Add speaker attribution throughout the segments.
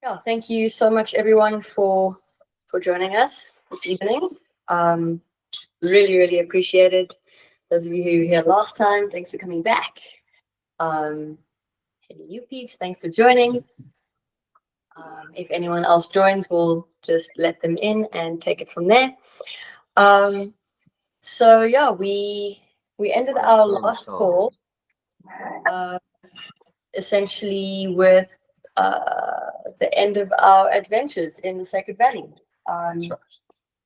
Speaker 1: Yeah, thank you so much, everyone, for joining us this evening. Really, really appreciate it. Those of you who were here last time, thanks for coming back. Any new peeps, thanks for joining. If anyone else joins, we'll just let them in and take it from there. So yeah, we ended our last call essentially with the end of our adventures in the Sacred Valley.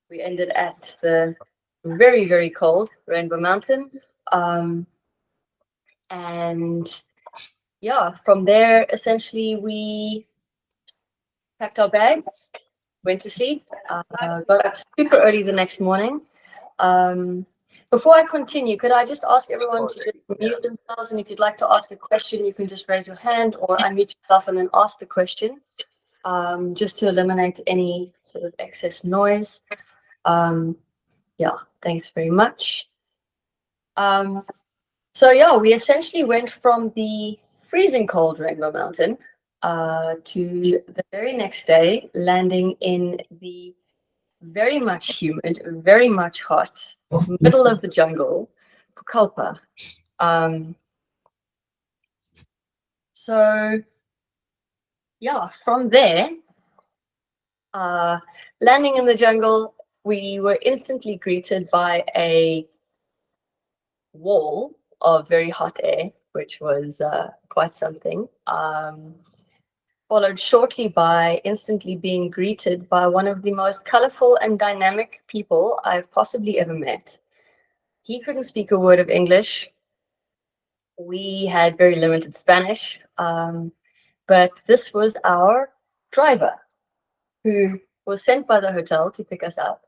Speaker 1: We ended at the very, very cold Rainbow Mountain. And yeah, from there, essentially, we packed our bags, went to sleep, got up super early the next morning. Before I continue, could I just ask everyone to just mute themselves? And if you'd like to ask a question, you can just raise your hand or unmute yourself and then ask the question, just to eliminate any sort of excess noise. Yeah, thanks very much. So yeah, we essentially went from the freezing cold Rainbow Mountain to the very next day, landing in the very much humid, very much hot, middle of the jungle, Pucallpa. So yeah, from there, landing in the jungle, we were instantly greeted by a wall of very hot air, which was quite something. Followed shortly by instantly being greeted by one of the most colorful and dynamic people I've possibly ever met. He couldn't speak a word of English. We had very limited Spanish, but this was our driver, who was sent by the hotel to pick us up,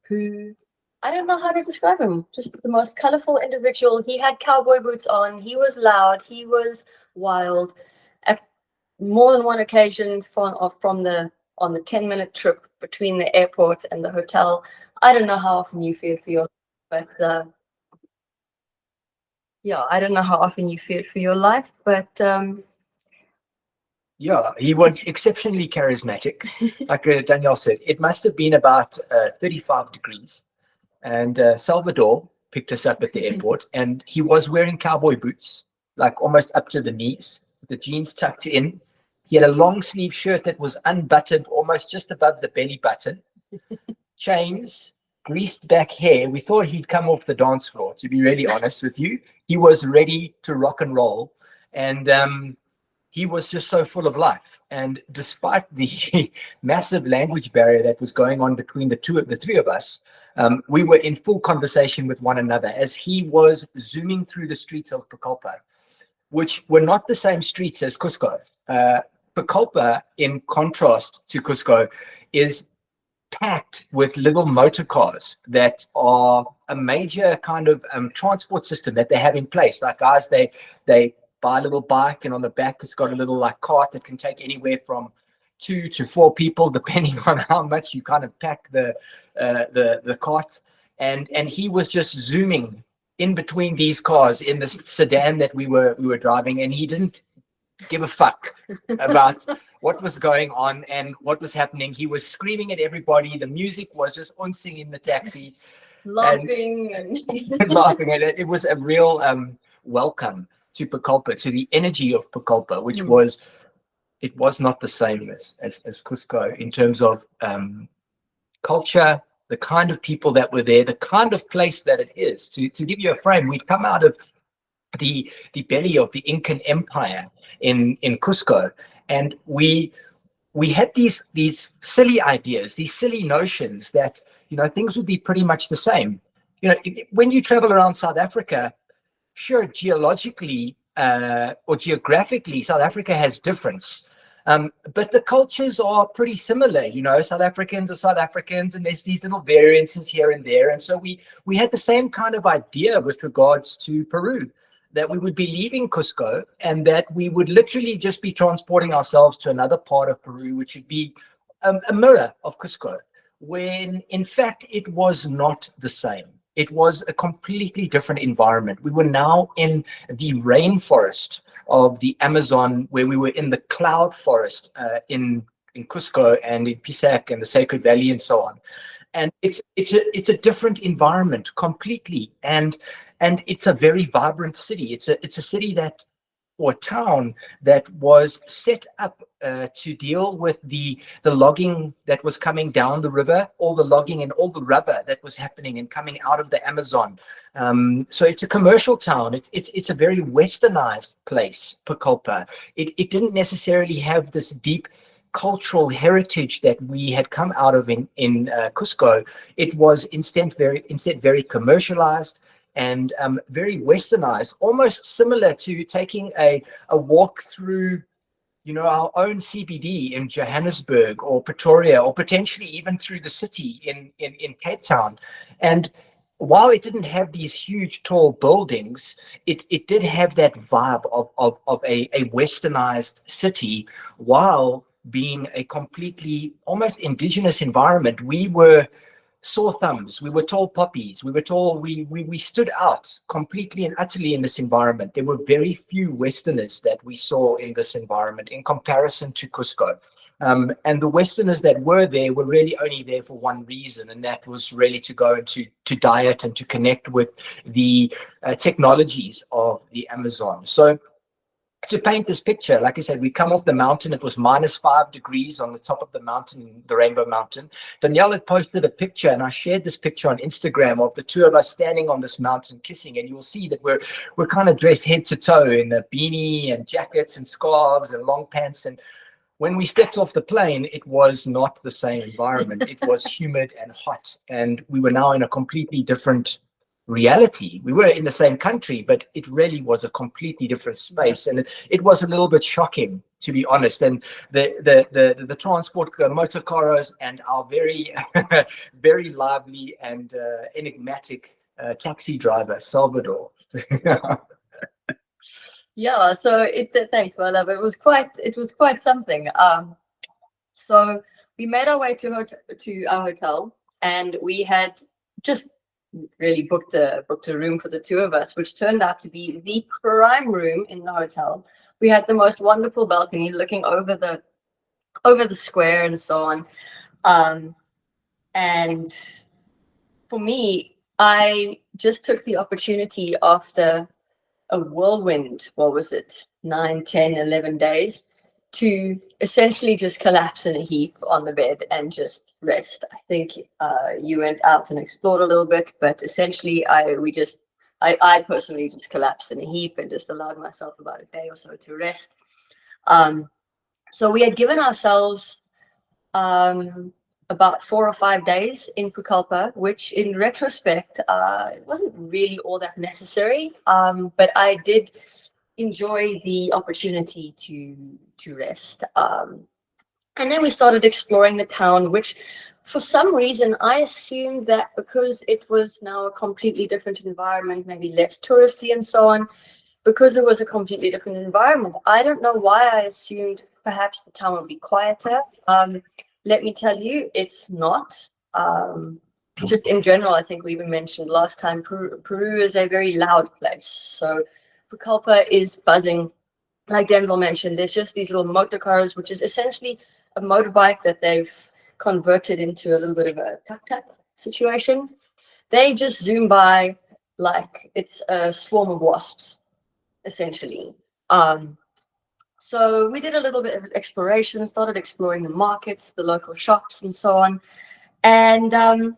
Speaker 1: who, I don't know how to describe him, just the most colorful individual. He had cowboy boots on, he was loud, he was wild. At more than one occasion on the 10-minute trip between the airport and the hotel, I don't know how often you feared for your, but yeah, I don't know how often you feared for your life, but
Speaker 2: yeah, he was exceptionally charismatic. Like Danielle said, it must have been about 35 degrees. And Salvador picked us up at the airport, and he was wearing cowboy boots, like almost up to the knees, the jeans tucked in. He had a long sleeve shirt that was unbuttoned, almost just above the belly button. Chains, greased back hair. We thought he'd come off the dance floor, to be really honest with you. He was ready to rock and roll. And he was just so full of life. And despite the massive language barrier that was going on between the three of us, we were in full conversation with one another as he was zooming through the streets of Pucallpa, which were not the same streets as Cusco. Pucallpa, in contrast to Cusco, is packed with little motor cars that are a major kind of transport system that they have in place. Like guys, they buy a little bike, and on the back it's got a little like cart that can take anywhere from 2 to 4 people, depending on how much you kind of pack the cart. And he was just zooming in between these cars in this sedan that we were driving, and he didn't give a fuck about what was going on and what was happening. He was screaming at everybody. The music was just onsing in the taxi,
Speaker 1: laughing
Speaker 2: and laughing at it. It was a real welcome to Pucallpa, to the energy of Pucallpa, which was not the same as Cusco in terms of culture, the kind of people that were there, the kind of place that it is. To give you a frame, we'd come out of the belly of the Incan Empire in Cusco, and we had these silly ideas, these silly notions that, you know, things would be pretty much the same. You know, when you travel around South Africa, sure, geologically or geographically, South Africa has difference. But the cultures are pretty similar. You know, South Africans are South Africans, and there's these little variances here and there. And so we had the same kind of idea with regards to Peru, that we would be leaving Cusco and that we would literally just be transporting ourselves to another part of Peru, which would be a mirror of Cusco, when in fact it was not the same. It was a completely different environment. We were now in the rainforest of the Amazon, where we were in the cloud forest in in Cusco and in Pisac and the Sacred Valley and so on. And it's a different environment completely, and it's a very vibrant city. It's a city that, or a town that was set up to deal with the logging that was coming down the river, all the logging and all the rubber that was happening and coming out of the Amazon. So it's a commercial town. It's a very westernized place, Pucallpa. It didn't necessarily have this deep cultural heritage that we had come out of in Cusco. It was instead very commercialized and very westernized, almost similar to taking a walk through, you know, our own CBD in Johannesburg or Pretoria, or potentially even through the city in Cape Town. And while it didn't have these huge tall buildings, it did have that vibe of a westernized city, while being a completely almost indigenous environment. We were sore thumbs, we were tall poppies, we stood out completely and utterly in this environment. There were very few Westerners that we saw in this environment in comparison to Cusco. And the Westerners that were there were really only there for one reason, and that was really to go into diet and to connect with the technologies of the Amazon. So to paint this picture, like I said, we come off the mountain. It was -5 degrees on the top of the mountain, the Rainbow Mountain. Danyal had posted a picture, and I shared this picture on Instagram of the two of us standing on this mountain kissing. And you'll see that we're kind of dressed head to toe in a beanie and jackets and scarves and long pants. And when we stepped off the plane, it was not the same environment. It was humid and hot, and we were now in a completely different reality. We were in the same country, but it really was a completely different space, and it was a little bit shocking, to be honest. And the transport motor cars and our very very lively and enigmatic taxi driver Salvador.
Speaker 1: Yeah, so thanks, my love. It was quite something. So we made our way to our hotel, and we had just really booked a room for the two of us, which turned out to be the prime room in the hotel. We had the most wonderful balcony looking over the square and so on. And for me, I just took the opportunity after a whirlwind, what was it, 9, 10, 11 days, to essentially just collapse in a heap on the bed and just rest. I think you went out and explored a little bit, but essentially I personally just collapsed in a heap and just allowed myself about a day or so to rest. So we had given ourselves about 4 or 5 days in Pucallpa, which in retrospect, it wasn't really all that necessary, but I did enjoy the opportunity to rest. And then we started exploring the town, which for some reason I assumed that because it was now a completely different environment, maybe less touristy and so on, because it was a completely different environment, I don't know why I assumed perhaps the town would be quieter. Let me tell you, it's not. Just in general, I think we even mentioned last time, Peru is a very loud place. So Pucallpa is buzzing. Like Denzil mentioned, there's just these little motor cars, which is essentially a motorbike that they've converted into a little bit of a tuk-tuk situation. They just zoom by like it's a swarm of wasps, essentially. So we did a little bit of exploration, started exploring the markets, the local shops, and so on, and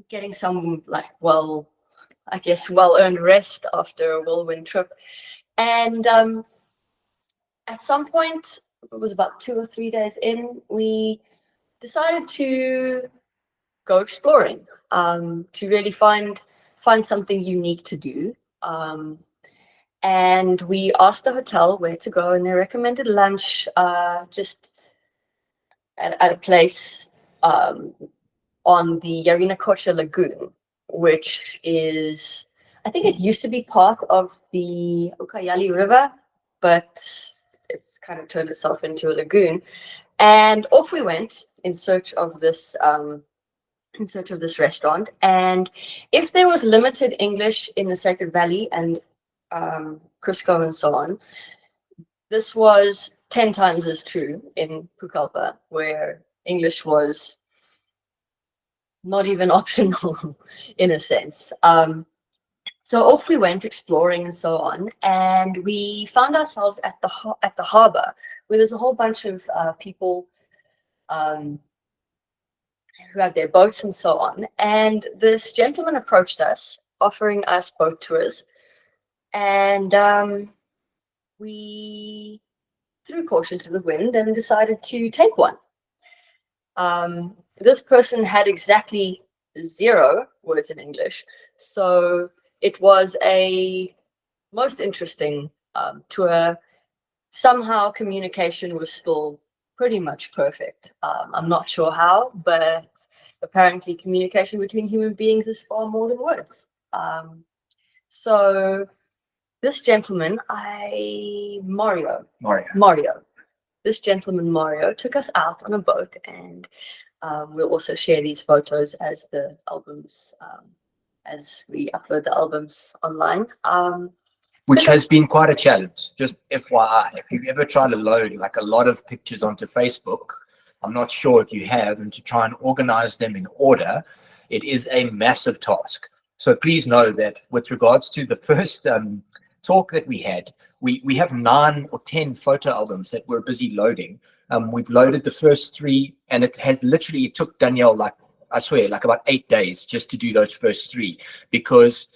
Speaker 1: getting some well-earned rest after a whirlwind trip. And at some point, it was about 2 or 3 days in, we decided to go exploring, to really find something unique to do. And we asked the hotel where to go, and they recommended lunch just at a place on the Yarinacocha Lagoon, which is, I think it used to be part of the Ucayali River, but it's kind of turned itself into a lagoon. And off we went in search of this restaurant. And if there was limited English in the Sacred Valley and Cusco and so on, this was 10 times as true in Pucallpa, where English was not even optional in a sense. So off we went exploring and so on, and we found ourselves at the harbor, where there's a whole bunch of people who have their boats and so on. And this gentleman approached us, offering us boat tours, and we threw caution to the wind and decided to take one. This person had exactly 0 words in English, so it was a most interesting tour. Somehow communication was still pretty much perfect. I'm not sure how, but apparently communication between human beings is far more than words. So this gentleman, Mario. This gentleman, Mario, took us out on a boat, and we'll also share these photos as the albums, as we upload the albums online.
Speaker 2: Which has been quite a challenge. Just FYI, if you've ever tried to load like a lot of pictures onto Facebook, I'm not sure if you have, and to try and organize them in order, it is a massive task. So please know that with regards to the first talk that we had, we have 9 or 10 photo albums that we're busy loading. We've loaded the first 3, and it took Danielle, like, I swear, like about 8 days just to do those first 3, because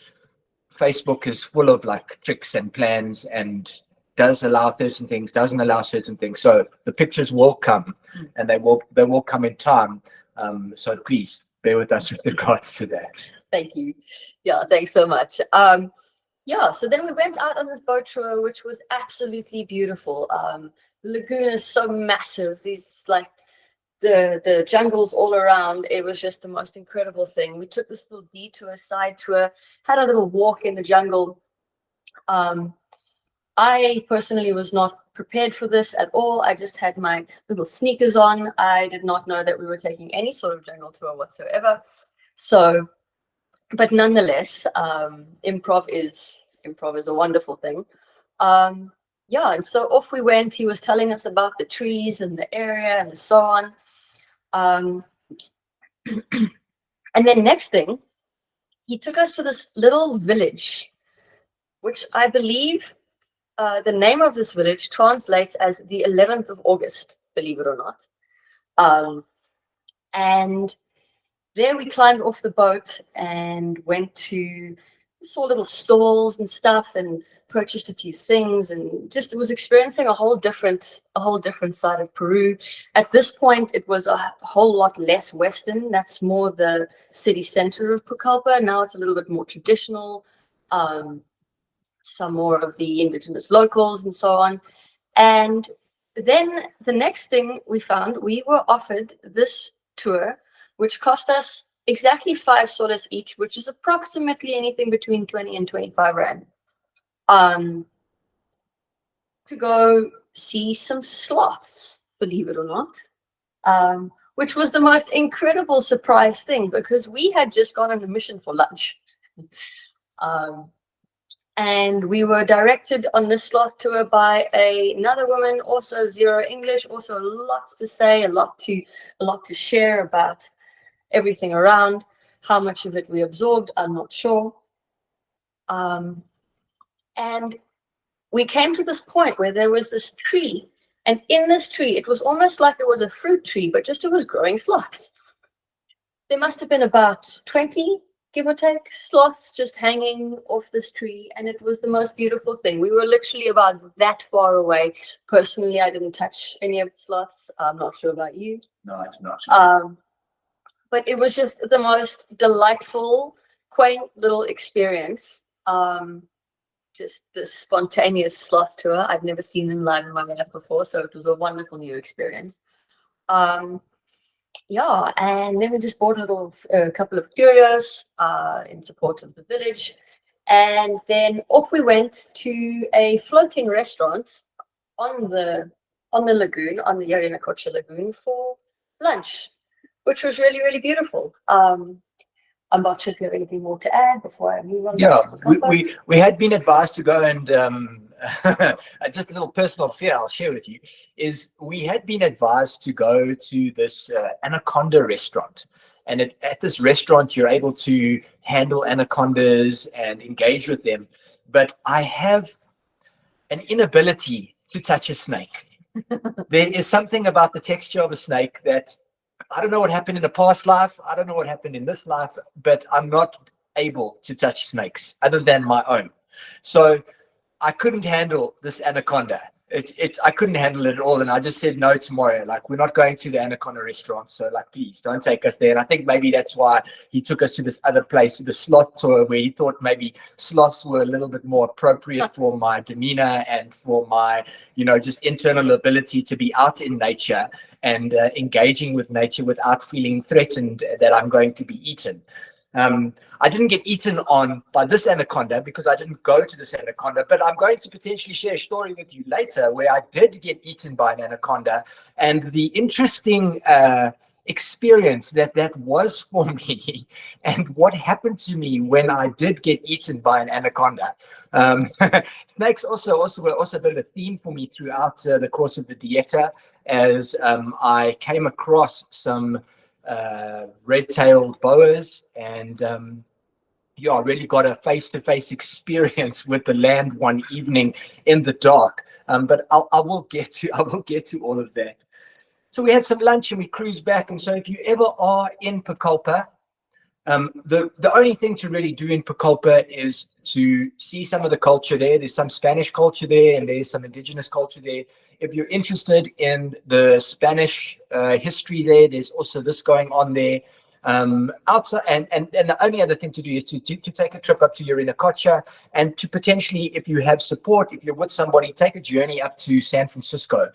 Speaker 2: Facebook is full of like tricks and plans and does allow certain things, doesn't allow certain things. So the pictures will come, and they will come in time. So please bear with us with regards to that.
Speaker 1: Thank you. Yeah, thanks so much. Yeah, so then we went out on this boat tour, which was absolutely beautiful. The lagoon is so massive. These like the jungles all around. It was just the most incredible thing. We took this little detour, side tour, had a little walk in the jungle. I personally was not prepared for this at all. I just had my little sneakers on. I did not know that we were taking any sort of jungle tour whatsoever. So, but nonetheless, improv is a wonderful thing. Yeah, and so off we went. He was telling us about the trees and the area and so on. And then next thing, he took us to this little village, which I believe the name of this village translates as the 11th of August, believe it or not. And there we climbed off the boat and saw little stalls and stuff, and purchased a few things, and just was experiencing a whole different side of Peru. At this point, it was a whole lot less Western. That's more the city center of Pucallpa. Now it's a little bit more traditional. Some more of the indigenous locals and so on. And then the next thing we found, we were offered this tour, which cost us exactly 5 soles each, which is approximately anything between 20 and 25 rand. To go see some sloths, believe it or not, which was the most incredible surprise thing, because we had just gone on a mission for lunch. And we were directed on this sloth tour by another woman, also 0 English, also lots to say, a lot to share about everything around. How much of it we absorbed, I'm not sure. And we came to this point where there was this tree, and in this tree, it was almost like it was a fruit tree, but just it was growing sloths. There must have been about 20, give or take, sloths just hanging off this tree, and it was the most beautiful thing. We were literally about that far away. Personally, I didn't touch any of the sloths. I'm not sure about you.
Speaker 2: No, I did not.
Speaker 1: But it was just the most delightful, quaint little experience. Just this spontaneous sloth tour. I've never seen them live in my life before, so it was a wonderful new experience. Yeah, and then we just bought a couple of curios in support of the village, and then off we went to a floating restaurant on the lagoon, on the Yarinacocha lagoon, for lunch, which was really, really beautiful. I'm not sure if you have anything more to add before I move on.
Speaker 2: Yeah,
Speaker 1: to Pucallpa.
Speaker 2: we had been advised to go and just a little personal fear I'll share with you is we had been advised to go to this anaconda restaurant. And at this restaurant, you're able to handle anacondas and engage with them. But I have an inability to touch a snake. There is something about the texture of a snake that I don't know what happened in a past life. I don't know what happened in this life, but I'm not able to touch snakes other than my own. So I couldn't handle this anaconda. I couldn't handle it at all. And I just said no tomorrow. Like, we're not going to the anaconda restaurant. So like, please don't take us there. And I think maybe that's why he took us to this other place, to the sloth tour, where he thought maybe sloths were a little bit more appropriate for my demeanor and for my, just internal ability to be out in nature and engaging with nature without feeling threatened that I'm going to be eaten. I didn't get eaten on by this anaconda because I didn't go to this anaconda, but I'm going to potentially share a story with you later where I did get eaten by an anaconda, and the interesting experience that was for me and what happened to me when I did get eaten by an anaconda. Snakes were also a bit of a theme for me throughout the course of the dieta, as I came across some red-tailed boas, and I really got a face-to-face experience with the land one evening in the dark. But I will get to all of that. So we had some lunch and we cruised back. And so if you ever are in Pucallpa, the only thing to really do in Pucallpa is to see some of the culture there. There's some Spanish culture there, and there's some indigenous culture there. If you're interested in the Spanish history there's also this going on there. Outside, and the only other thing to do is to take a trip up to Yarinacocha, and to potentially, if you have support, if you're with somebody, take a journey up to San Francisco.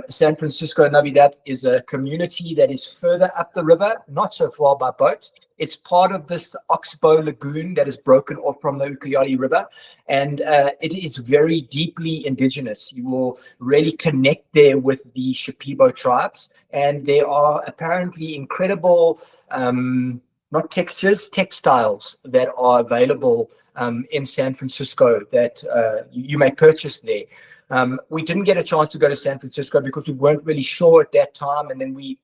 Speaker 2: San Francisco Navidad is a community that is further up the river, not so far by boat. It's part of this Oxbow Lagoon that is broken off from the Ucayali River, and it is very deeply indigenous. You will really connect there with the Shipibo tribes, and there are apparently incredible not textures, textiles that are available in San Francisco that you may purchase there. We didn't get a chance to go to San Francisco because we weren't really sure at that time, and then we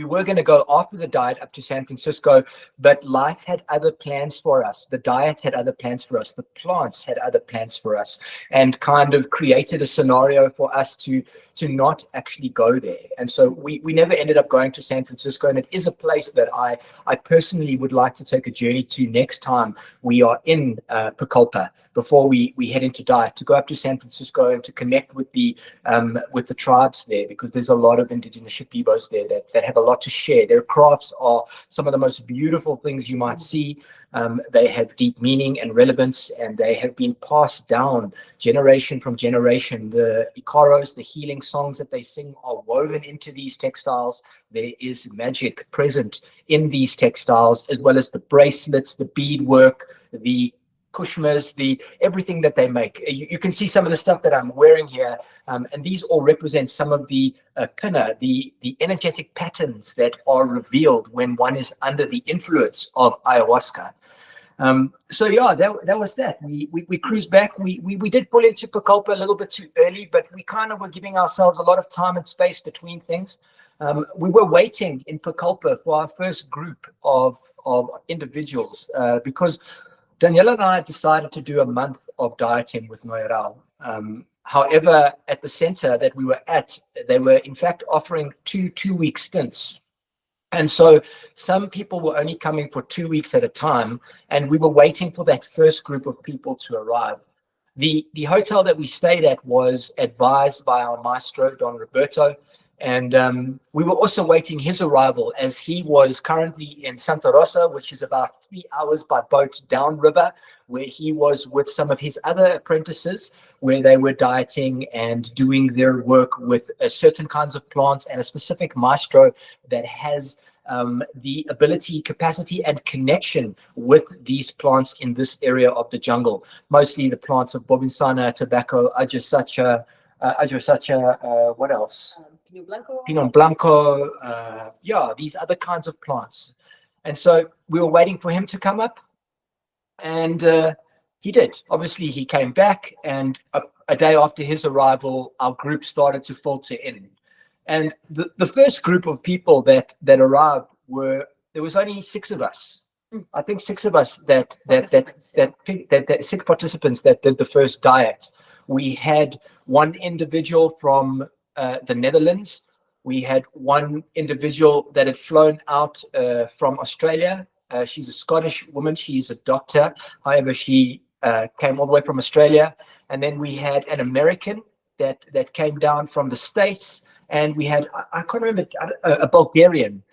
Speaker 2: were going to go after the diet up to San Francisco, but life had other plans for us. The diet had other plans for us. The plants had other plans for us, and kind of created a scenario for us to not actually go there. And so we never ended up going to San Francisco, and it is a place that I personally would like to take a journey to next time we are in Pucallpa, before we head into diet, to go up to San Francisco and to connect with the tribes there, because there's a lot of indigenous Shipibos there that have a lot to share. Their crafts are some of the most beautiful things you might see. They have deep meaning and relevance, and they have been passed down generation from generation. The ikaros, the healing songs that they sing, are woven into these textiles. There is magic present in these textiles, as well as the bracelets, the beadwork, the kushmas, everything that they make. You can see some of the stuff that I'm wearing here, and these all represent some of the the energetic patterns that are revealed when one is under the influence of ayahuasca. So yeah, that was that. We cruised back. We did pull into Pucallpa a little bit too early, but we kind of were giving ourselves a lot of time and space between things. We were waiting in Pucallpa for our first group of individuals, because Daniela and I decided to do a month of dieting with Noya Rao. However, at the center that we were at, they were in fact offering two-week stints. And so some people were only coming for 2 weeks at a time, and we were waiting for that first group of people to arrive. The hotel that we stayed at was advised by our maestro, Don Roberto, and we were also waiting his arrival, as he was currently in Santa Rosa, which is about 3 hours by boat downriver, where he was with some of his other apprentices, where they were dieting and doing their work with certain kinds of plants, and a specific maestro that has the ability, capacity, and connection with these plants in this area of the jungle. Mostly the plants of Bobinsana, tobacco, Ajasacha, what else? Pinot Blanco, these other kinds of plants. And so we were waiting for him to come up, and he did. Obviously, he came back, and a day after his arrival, our group started to filter in. And the first group of people that arrived there was only 6 of us. I think 6 of us that 6 participants that did the first diet. We had one individual from the Netherlands. We had one individual that had flown out from Australia. She's a Scottish woman. She's a doctor. However, she came all the way from Australia. And then we had an American that came down from the States. And we had, I can't remember, a Bulgarian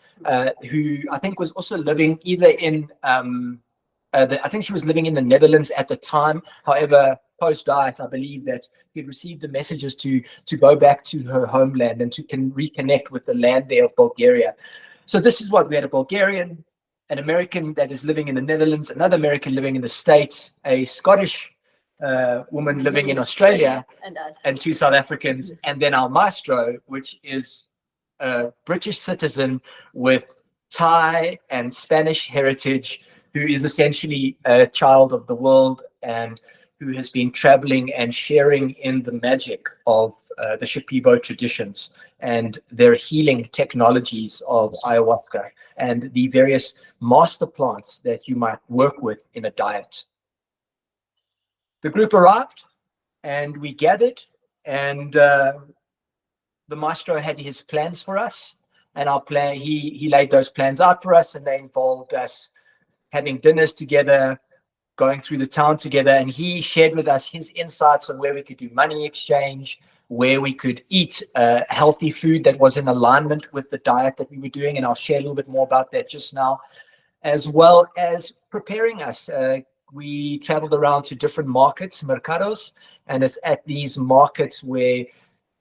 Speaker 2: who I think was also living either in, I think she was living in the Netherlands at the time. However, post-diet, I believe that he received the messages to go back to her homeland and to reconnect with the land there of Bulgaria. So this is what we had: a Bulgarian, an American that is living in the Netherlands, another American living in the States, a Scottish woman living in Australia, and 2 South Africans, and then our maestro, which is a British citizen with Thai and Spanish heritage, who is essentially a child of the world and who has been traveling and sharing in the magic of the Shipibo traditions and their healing technologies of ayahuasca and the various master plants that you might work with in a diet. The group arrived and we gathered, and the maestro had his plans for us, and our plan, he laid those plans out for us, and they involved us having dinners together, going through the town together, and he shared with us his insights on where we could do money exchange, where we could eat healthy food that was in alignment with the diet that we were doing, and I'll share a little bit more about that just now, as well as preparing us. We traveled around to different markets, mercados, and it's at these markets where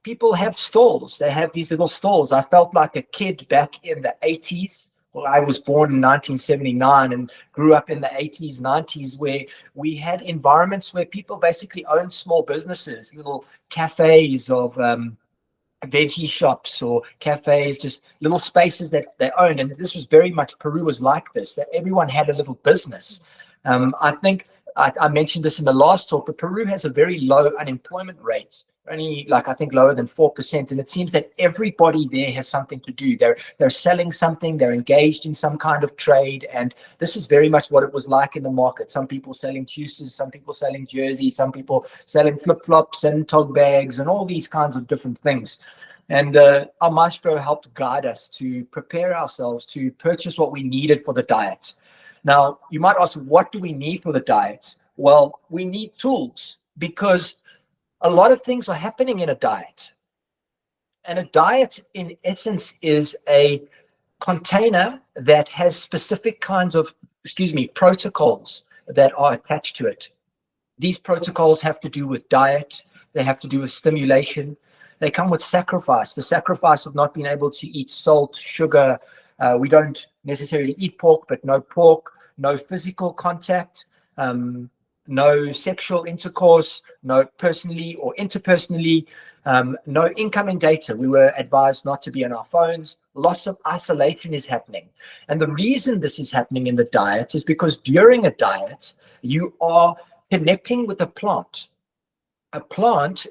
Speaker 2: people have stalls. They have these little stalls. I felt like a kid back in the 80s. Well, I was born in 1979 and grew up in the 80s, 90s, where we had environments where people basically owned small businesses, little cafes of veggie shops or cafes, just little spaces that they owned. And this was very much, Peru was like this, that everyone had a little business. I think I mentioned this in the last talk, but Peru has a very low unemployment rate, only like I think lower than 4%. And it seems that everybody there has something to do. They're selling something, they're engaged in some kind of trade. And this is very much what it was like in the market. Some people selling juices, some people selling jerseys, some people selling flip-flops and tog bags and all these kinds of different things. And our maestro helped guide us to prepare ourselves to purchase what we needed for the diet. Now, you might ask, what do we need for the diet? Well, we need tools, because a lot of things are happening in a diet. And a diet, in essence, is a container that has specific kinds of, protocols that are attached to it. These protocols have to do with diet. They have to do with stimulation. They come with sacrifice, the sacrifice of not being able to eat salt, sugar. We don't necessarily eat pork, but no pork, no physical contact, no sexual intercourse, no personally or interpersonally, no incoming data. We were advised not to be on our phones. Lots of isolation is happening. And the reason this is happening in the diet is because during a diet, you are connecting with a plant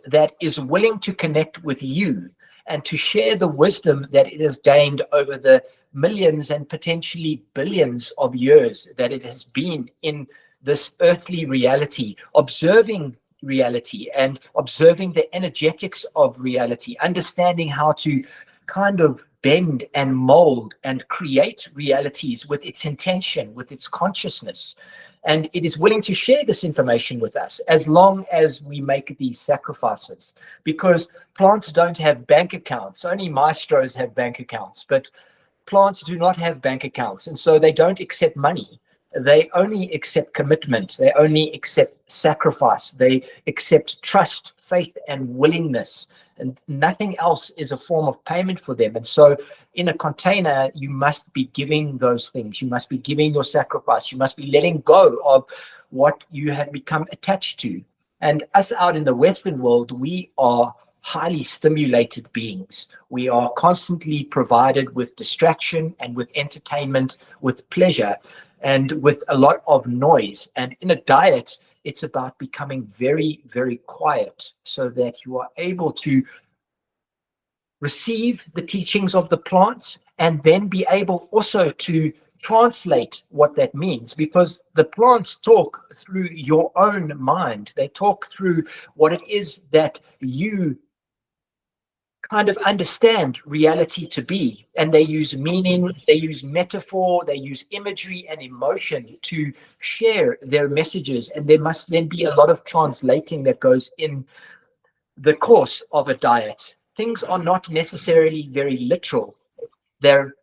Speaker 2: that is willing to connect with you and to share the wisdom that it has gained over the millions and potentially billions of years that it has been in this earthly reality, observing reality and observing the energetics of reality, understanding how to kind of bend and mold and create realities with its intention, with its consciousness. And it is willing to share this information with us as long as we make these sacrifices, because plants don't have bank accounts. Only maestros have bank accounts, but plants do not have bank accounts. And so they don't accept money. They only accept commitment. They only accept sacrifice. They accept trust, faith, and willingness. And nothing else is a form of payment for them. And so in a container, you must be giving those things. You must be giving your sacrifice. You must be letting go of what you have become attached to. And us out in the Western world, we are highly stimulated beings. We are constantly provided with distraction and with entertainment, with pleasure, and with a lot of noise. And in a diet, it's about becoming very, very quiet so that you are able to receive the teachings of the plants and then be able also to translate what that means, because the plants talk through your own mind. They talk through what it is that you kind of understand reality to be, and they use meaning, they use metaphor, they use imagery and emotion to share their messages. And there must then be a lot of translating that goes in the course of a diet. Things are not necessarily very literal. They're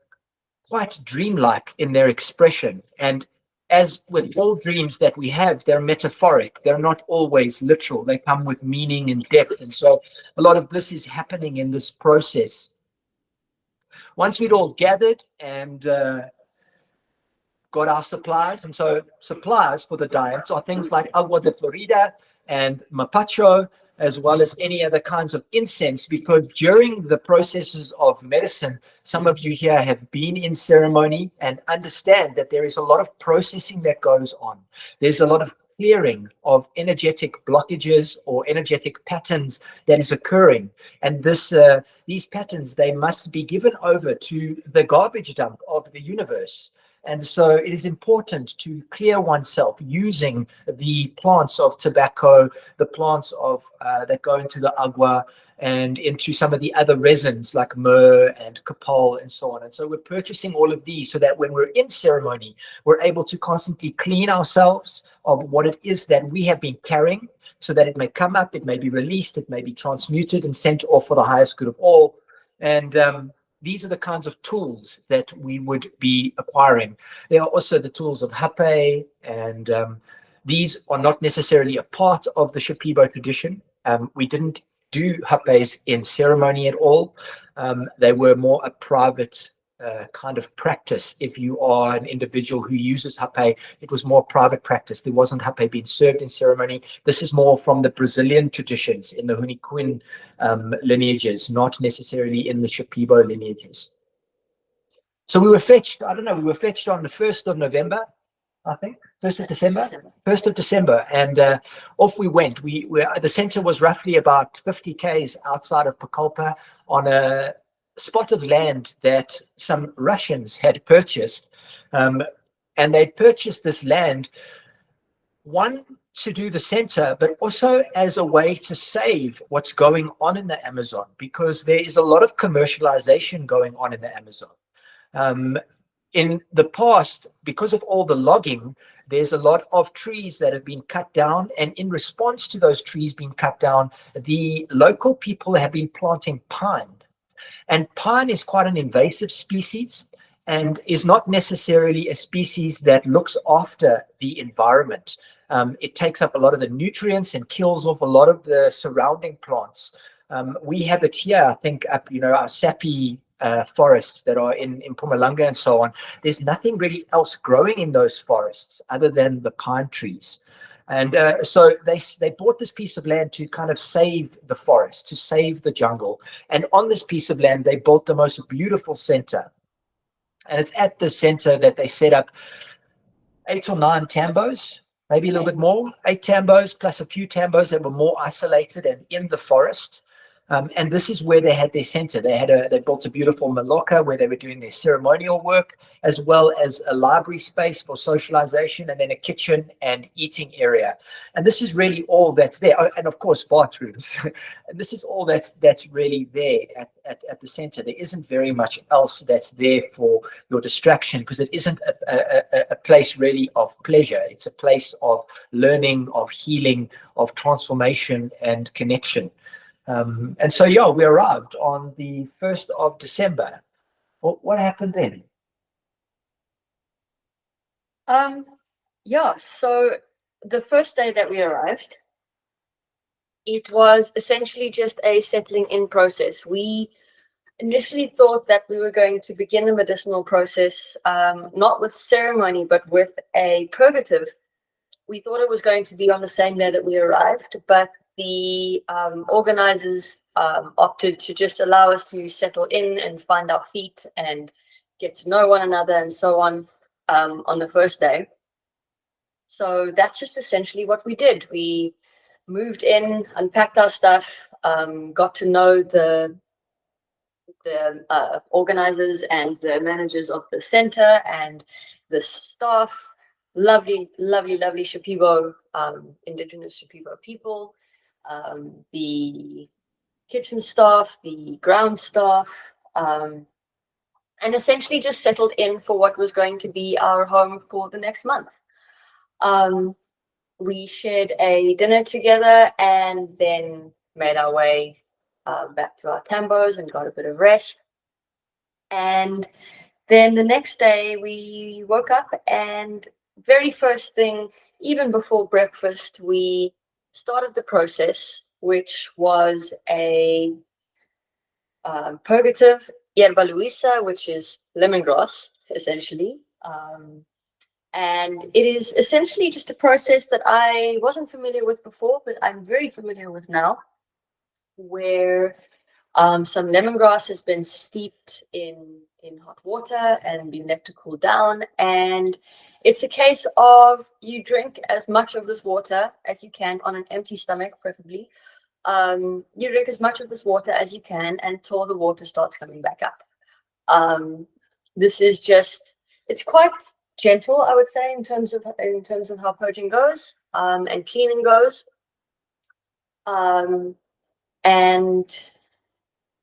Speaker 2: quite dreamlike in their expression. And as with all dreams that we have, they're metaphoric. They're not always literal. They come with meaning and depth. And so a lot of this is happening in this process. Once we'd all gathered and got our supplies, and so supplies for the diet are things like agua de Florida and mapacho, as well as any other kinds of incense, because during the processes of medicine, some of you here have been in ceremony and understand that there is a lot of processing that goes on. There's a lot of clearing of energetic blockages or energetic patterns that is occurring. And these patterns, they must be given over to the garbage dump of the universe. And so it is important to clear oneself using the plants of tobacco, the plants of that go into the agua and into some of the other resins like myrrh and copal and so on. And so we're purchasing all of these so that when we're in ceremony, we're able to constantly clean ourselves of what it is that we have been carrying, so that it may come up, it may be released, it may be transmuted and sent off for the highest good of all. And these are the kinds of tools that we would be acquiring. There are also the tools of hape, and these are not necessarily a part of the Shipibo tradition. We didn't do hapes in ceremony at all. They were more a private kind of practice. If you are an individual who uses hape, it was more private practice. There wasn't hape being served in ceremony. This is more from the Brazilian traditions in the Huniquin lineages, not necessarily in the Shipibo lineages. So we were fetched, I don't know, we were fetched on the 1st of November, I think, 1st of December. 1st of December, and off we went. The center was roughly about 50 k's outside of Pucallpa on a spot of land that some Russians had purchased, and they'd purchased this land, one, to do the center, but also as a way to save what's going on in the Amazon, because there is a lot of commercialization going on in the Amazon. In the past, because of all the logging, there's a lot of trees that have been cut down, and in response to those trees being cut down, the local people have been planting pine. And pine is quite an invasive species and is not necessarily a species that looks after the environment. It takes up a lot of the nutrients and kills off a lot of the surrounding plants. We have it here, I think, up, our sappy forests that are in Mpumalanga and so on. There's nothing really else growing in those forests other than the pine trees. And so they bought this piece of land to kind of save the forest, to save the jungle. And on this piece of land, they built the most beautiful center. And it's at the center that they set up 8 or 9 tambos, maybe a little bit more, 8 tambos plus a few tambos that were more isolated and in the forest. And this is where they had their center. They built a beautiful maloka where they were doing their ceremonial work, as well as a library space for socialization, and then a kitchen and eating area. And this is really all that's there. Oh, and of course, bathrooms. And this is all that's really there at the center. There isn't very much else that's there for your distraction, because it isn't a place really of pleasure. It's a place of learning, of healing, of transformation and connection. And so, yeah, we arrived on the 1st of December. What happened then?
Speaker 1: Yeah, so the first day that we arrived, it was essentially just a settling in process. We initially thought that we were going to begin the medicinal process, not with ceremony, but with a purgative. We thought it was going to be on the same day that we arrived, but the organizers opted to just allow us to settle in and find our feet and get to know one another and so on the first day. So that's just essentially what we did. We moved in, unpacked our stuff, got to know the organizers and the managers of the center and the staff. Lovely, lovely, lovely Shipibo, indigenous Shipibo people, the kitchen staff, the ground staff, and essentially just settled in for what was going to be our home for the next month. We shared a dinner together and then made our way back to our tambos and got a bit of rest. And then the next day we woke up, and very first thing, even before breakfast, we started the process, which was a purgative yerba luisa, which is lemongrass, essentially. And it is essentially just a process that I wasn't familiar with before, but I'm very familiar with now, where some lemongrass has been steeped in hot water and been left to cool down. And it's a case of you drink as much of this water as you can on an empty stomach, preferably. You drink as much of this water as you can until the water starts coming back up. This is just, it's quite gentle, I would say, in terms of how purging goes and cleaning goes. And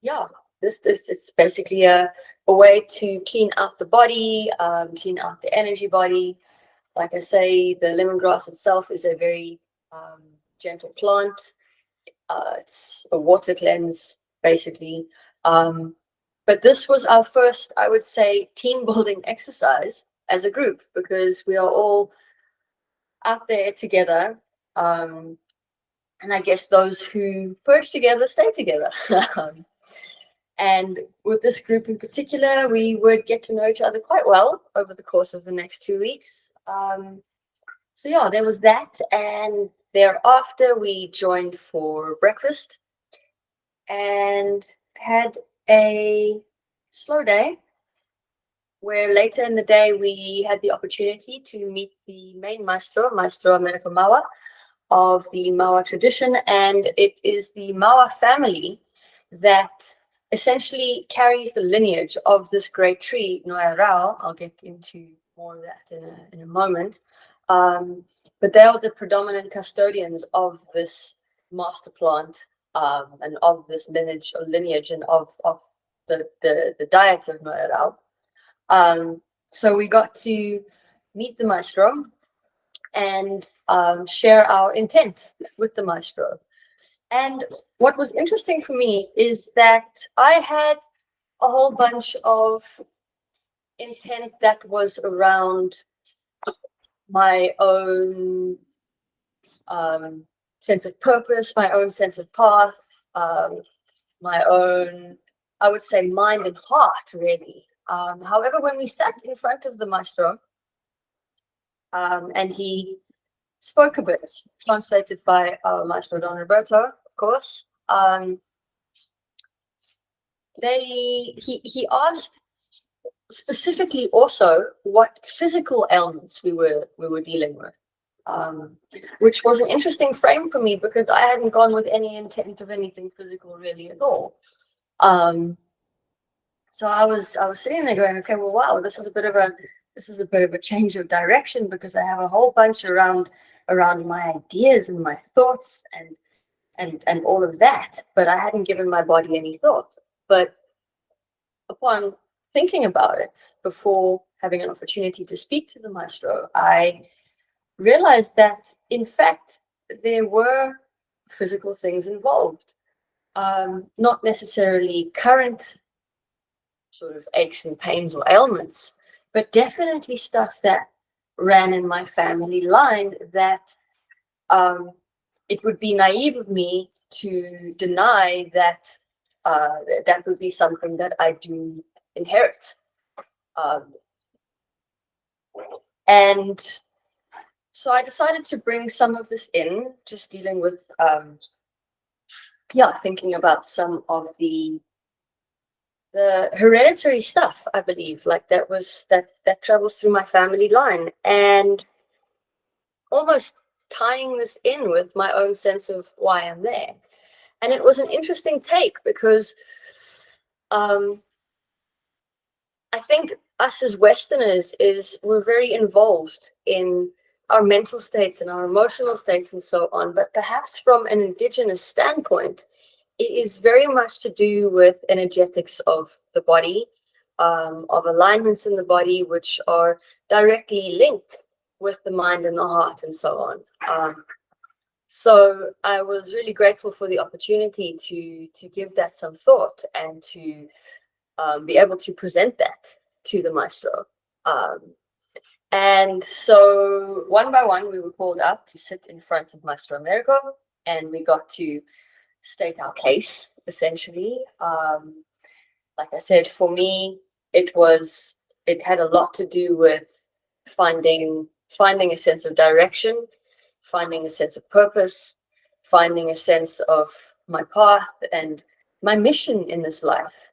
Speaker 1: yeah, this it's basically a way to clean out the body, clean out the energy body. Like I say, the lemongrass itself is a very gentle plant. It's a water cleanse, basically. But this was our first, I would say, team building exercise as a group, because we are all out there together. And I guess those who purge together stay together. And with this group in particular, we would get to know each other quite well over the course of the next 2 weeks. So yeah, there was that. And thereafter, we joined for breakfast and had a slow day, where later in the day we had the opportunity to meet the main Maestra Mahua of the Mahua tradition. And it is the Mahua family that essentially carries the lineage of this great tree, Noya Rao. I'll get into more of that in a moment. But they are the predominant custodians of this master plant and of this lineage and of the diet of Noya Rao. So we got to meet the maestro and share our intent with the maestro. And what was interesting for me is that I had a whole bunch of intent that was around my own sense of purpose, my own sense of path, my own, I would say, mind and heart, really. However, when we sat in front of the maestro and he spoke a bit, translated by our maestro Don Roberto, of course, he asked specifically also what physical ailments we were dealing with, which was an interesting frame for me, because I hadn't gone with any intent of anything physical really at all. So I was sitting there going, okay, well, wow, this is a bit of a change of direction, because I have a whole bunch around my ideas and my thoughts and all of that, but I hadn't given my body any thought. But upon thinking about it before having an opportunity to speak to the maestro, I realized that, in fact, there were physical things involved, not necessarily current sort of aches and pains or ailments, but definitely stuff that ran in my family line that it would be naive of me to deny that that would be something that I do inherit. And so I decided to bring some of this in, just dealing with yeah, thinking about some of the hereditary stuff, I believe, like that travels through my family line, and almost tying this in with my own sense of why I'm there. And it was an interesting take because I think us as Westerners we're very involved in our mental states and our emotional states and so on. But perhaps from an indigenous standpoint, it is very much to do with energetics of the body, of alignments in the body, which are directly linked with the mind and the heart and so on. So I was really grateful for the opportunity to give that some thought and to be able to present that to the maestro. And so one by one, we were called up to sit in front of Maestro Americo, and we got to state our case, essentially. Like I said, for me, it had a lot to do with finding a sense of direction, finding a sense of purpose, finding a sense of my path and my mission in this life.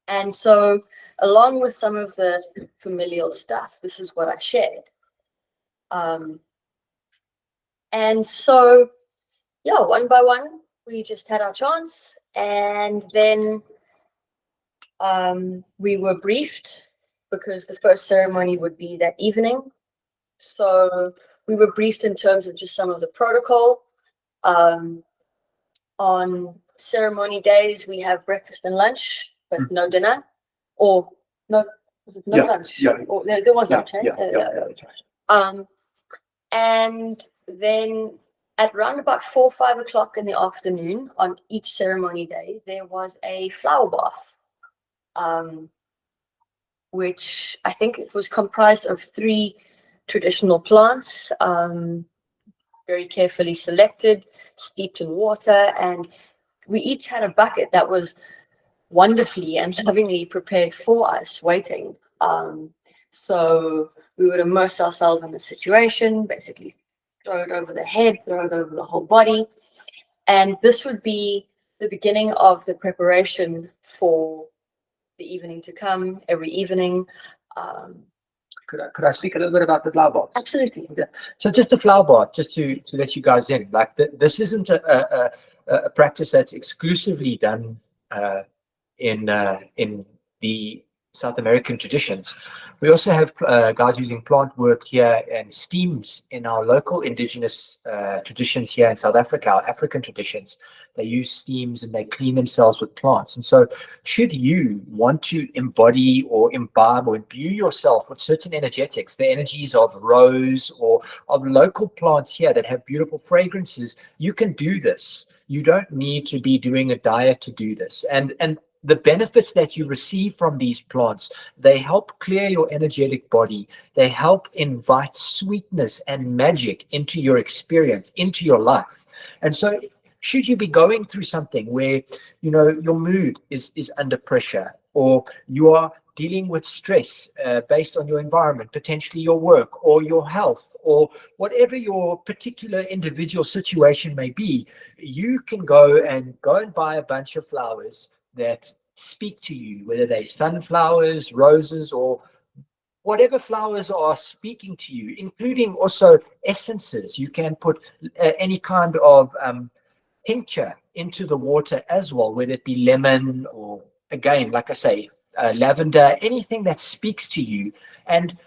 Speaker 1: And so, along with some of the familial stuff, this is what I shared. And so, yeah, one by one, we just had our chance, and then we were briefed because the first ceremony would be that evening. So we were briefed in terms of just some of the protocol. On ceremony days, we have breakfast and lunch, but no dinner, or no, was it no lunch?
Speaker 2: Yeah.
Speaker 1: Or there was lunch, eh?
Speaker 2: That's right.
Speaker 1: And then at around about 4 or 5 o'clock in the afternoon on each ceremony day, there was a flower bath, which I think it was comprised of 3 traditional plants, very carefully selected, steeped in water, and we each had a bucket that was wonderfully and lovingly prepared for us, waiting. So we would immerse ourselves in the situation, basically throw it over the head, throw it over the whole body, and this would be the beginning of the preparation for the evening to come. Every evening.
Speaker 2: Could I speak a little bit about the flower baths?
Speaker 1: Absolutely.
Speaker 2: Yeah. So just the flower bath, just to let you guys in, like this isn't a practice that's exclusively done in the South American traditions. We also have guys using plant work here and steams in our local indigenous traditions here in South Africa, our African traditions. They use steams and they clean themselves with plants. And so should you want to embody or imbibe or imbue yourself with certain energetics, the energies of rose or of local plants here that have beautiful fragrances, you can do this. You don't need to be doing a diet to do this. And the benefits that you receive from these plants, they help clear your energetic body. They help invite sweetness and magic into your experience, into your life. And so should you be going through something where, you know, your mood is under pressure, or you are dealing with stress based on your environment, potentially your work or your health, or whatever your particular individual situation may be, you can go and buy a bunch of flowers that speak to you, whether they're sunflowers, roses, or whatever flowers are speaking to you, including also essences. You can put any kind of tincture into the water as well, whether it be lemon or, again, like I say, lavender, anything that speaks to you, and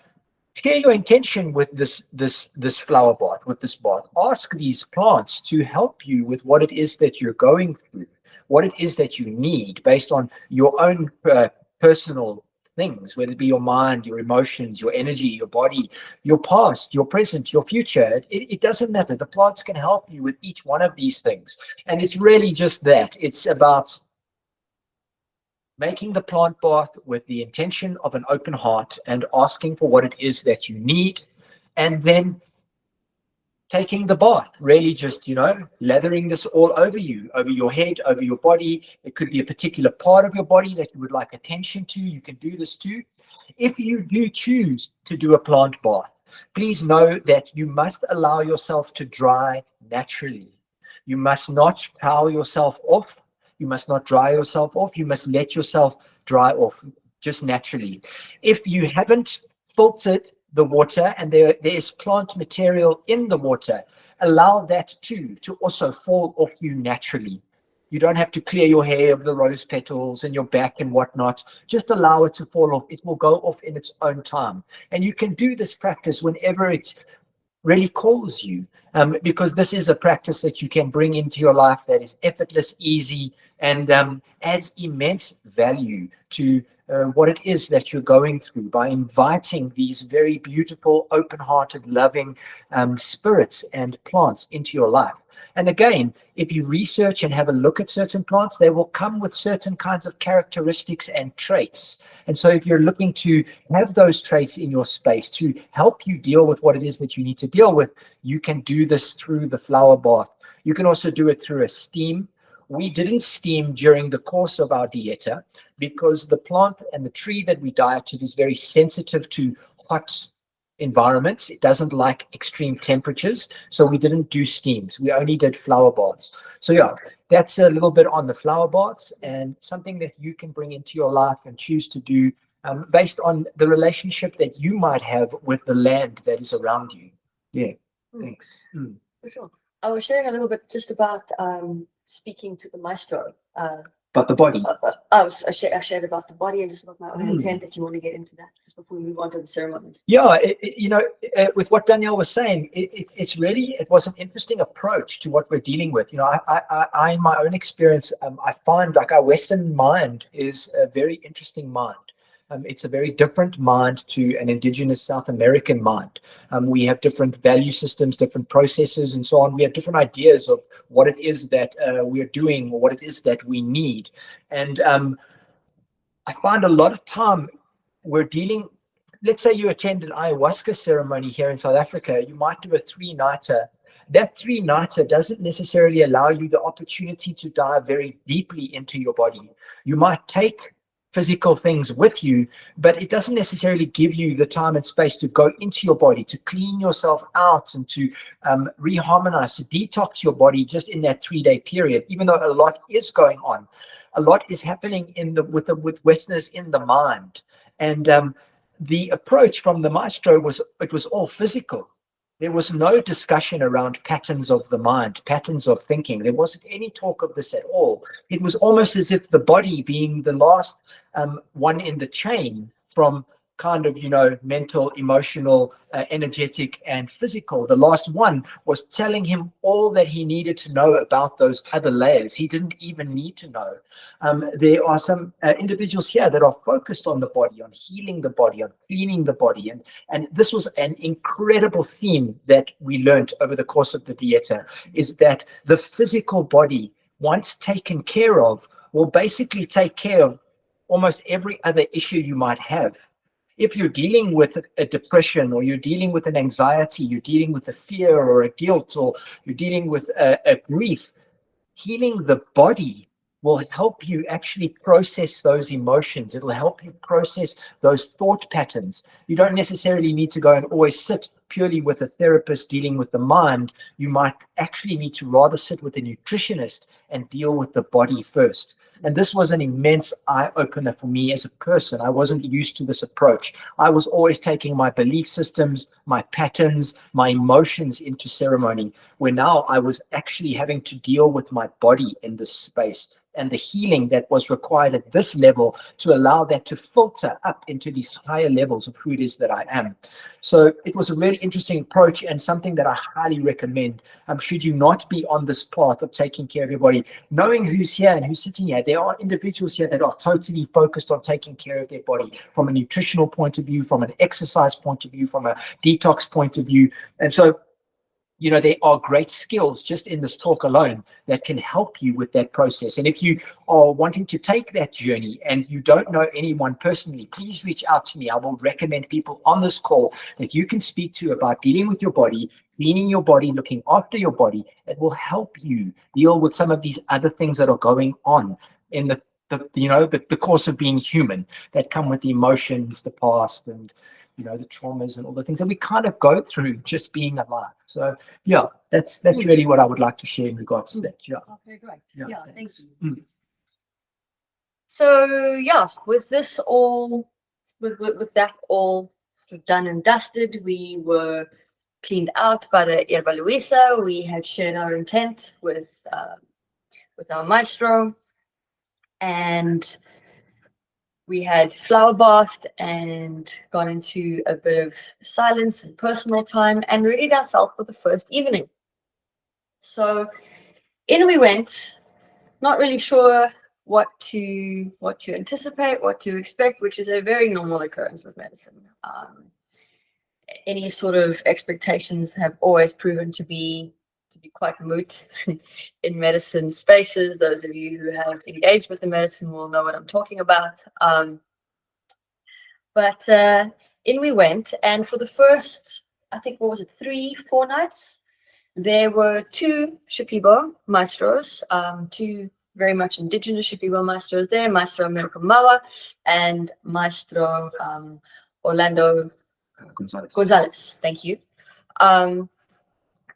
Speaker 2: share your intention with this flower bath, with this bath. Ask these plants to help you with what it is that you're going through, what it is that you need based on your own personal things, whether it be your mind, your emotions, your energy, your body, your past, your present, your future. It doesn't matter. The plants can help you with each one of these things. And it's really just that. It's about making the plant bath with the intention of an open heart and asking for what it is that you need, and then taking the bath, really just, you know, lathering this all over you, over your head, over your body. It could be a particular part of your body that you would like attention to. You can do this too. If you do choose to do a plant bath, please know that you must allow yourself to dry naturally. You must not towel yourself off. You must not dry yourself off. You must let yourself dry off just naturally. If you haven't filtered the water and there's plant material in the water, allow that too to also fall off you naturally. You don't have to clear your hair of the rose petals and your back and whatnot. Just allow it to fall off. It will go off in its own time. And you can do this practice whenever it really calls you, because this is a practice that you can bring into your life that is effortless, easy, and adds immense value to what it is that you're going through by inviting these very beautiful, open-hearted, loving spirits and plants into your life. And again, if you research and have a look at certain plants, they will come with certain kinds of characteristics and traits. And so if you're looking to have those traits in your space to help you deal with what it is that you need to deal with, you can do this through the flower bath. You can also do it through a steam. We didn't steam during the course of our dieta because the plant and the tree that we dieted is very sensitive to hot environments. It doesn't like extreme temperatures, so we didn't do steams. We only did flower baths. So yeah, that's a little bit on the flower baths and something that you can bring into your life and choose to do based on the relationship that you might have with the land that is around you. Yeah, thanks.
Speaker 1: For sure. I was sharing a little bit just about speaking to the maestro.
Speaker 2: But the body.
Speaker 1: I shared about the body and just about my own intent, if you want to get into that, just before we move on to the ceremonies.
Speaker 2: Yeah, with what Danyal was saying, it was an interesting approach to what we're dealing with. I in my own experience, I find like our Western mind is a very interesting mind. It's a very different mind to an indigenous South American mind. We have different value systems, different processes, and so on. We have different ideas of what it is that we're doing or what it is that we need. And I find a lot of time we're dealing, let's say you attend an ayahuasca ceremony here in South Africa, you might do a 3-nighter. That 3-nighter doesn't necessarily allow you the opportunity to dive very deeply into your body. You might take physical things with you, but it doesn't necessarily give you the time and space to go into your body, to clean yourself out and to reharmonize, to detox your body just in that 3-day period. Even though a lot is going on, a lot is happening with Westerners in the mind. And the approach from the maestro was all physical. There was no discussion around patterns of the mind, patterns of thinking. There wasn't any talk of this at all. It was almost as if the body, being the last one in the chain from kind of, mental, emotional, energetic, and physical, the last one was telling him all that he needed to know about those other layers. He didn't even need to know. There are some individuals here that are focused on the body, on healing the body, on cleaning the body. And this was an incredible theme that we learned over the course of the dieta, is that the physical body, once taken care of, will basically take care of almost every other issue you might have. If you're dealing with a depression, or you're dealing with an anxiety, you're dealing with a fear or a guilt, or you're dealing with a grief, healing the body will help you actually process those emotions. It'll help you process those thought patterns. You don't necessarily need to go and always sit purely with a therapist dealing with the mind. You might actually need to rather sit with a nutritionist and deal with the body first. And this was an immense eye-opener for me as a person. I wasn't used to this approach. I was always taking my belief systems, my patterns, my emotions into ceremony, where now I was actually having to deal with my body in this space, and the healing that was required at this level to allow that to filter up into these higher levels of who it is that I am. So it was a really interesting approach, and something that I highly recommend. Should you not be on this path of taking care of your body, knowing who's here and who's sitting here, there are individuals here that are totally focused on taking care of their body from a nutritional point of view, from an exercise point of view, from a detox point of view. And so, there are great skills just in this talk alone that can help you with that process. And if you are wanting to take that journey and you don't know anyone personally, please reach out to me. I will recommend people on this call that you can speak to about dealing with your body, cleaning your body, looking after your body. It will help you deal with some of these other things that are going on in the course of being human, that come with the emotions, the past, and you know, the traumas and all the things that we kind of go through just being alive. So yeah, that's really what I would like to share in regards to that. Yeah.
Speaker 1: Okay, great.
Speaker 2: Yeah,
Speaker 1: Yeah, thank
Speaker 2: thanks.
Speaker 1: you. So yeah, with this all, with that all sort of done and dusted, we were cleaned out by the Yerba Luisa. We had shared our intent with our maestro, and we had flower bathed and gone into a bit of silence and personal time and readied ourselves for the first evening. So in we went, not really sure what to anticipate, what to expect, which is a very normal occurrence with medicine. Any sort of expectations have always proven to be quite moot in medicine spaces. Those of you who have engaged with the medicine will know what I'm talking about. But in we went, and for the first, I think, what was it, 3-4 nights, there were 2 Shipibo maestros, 2 very much indigenous Shipibo maestros there, Maestro American Mahua and Maestro Orlando Gonzalez. Thank you.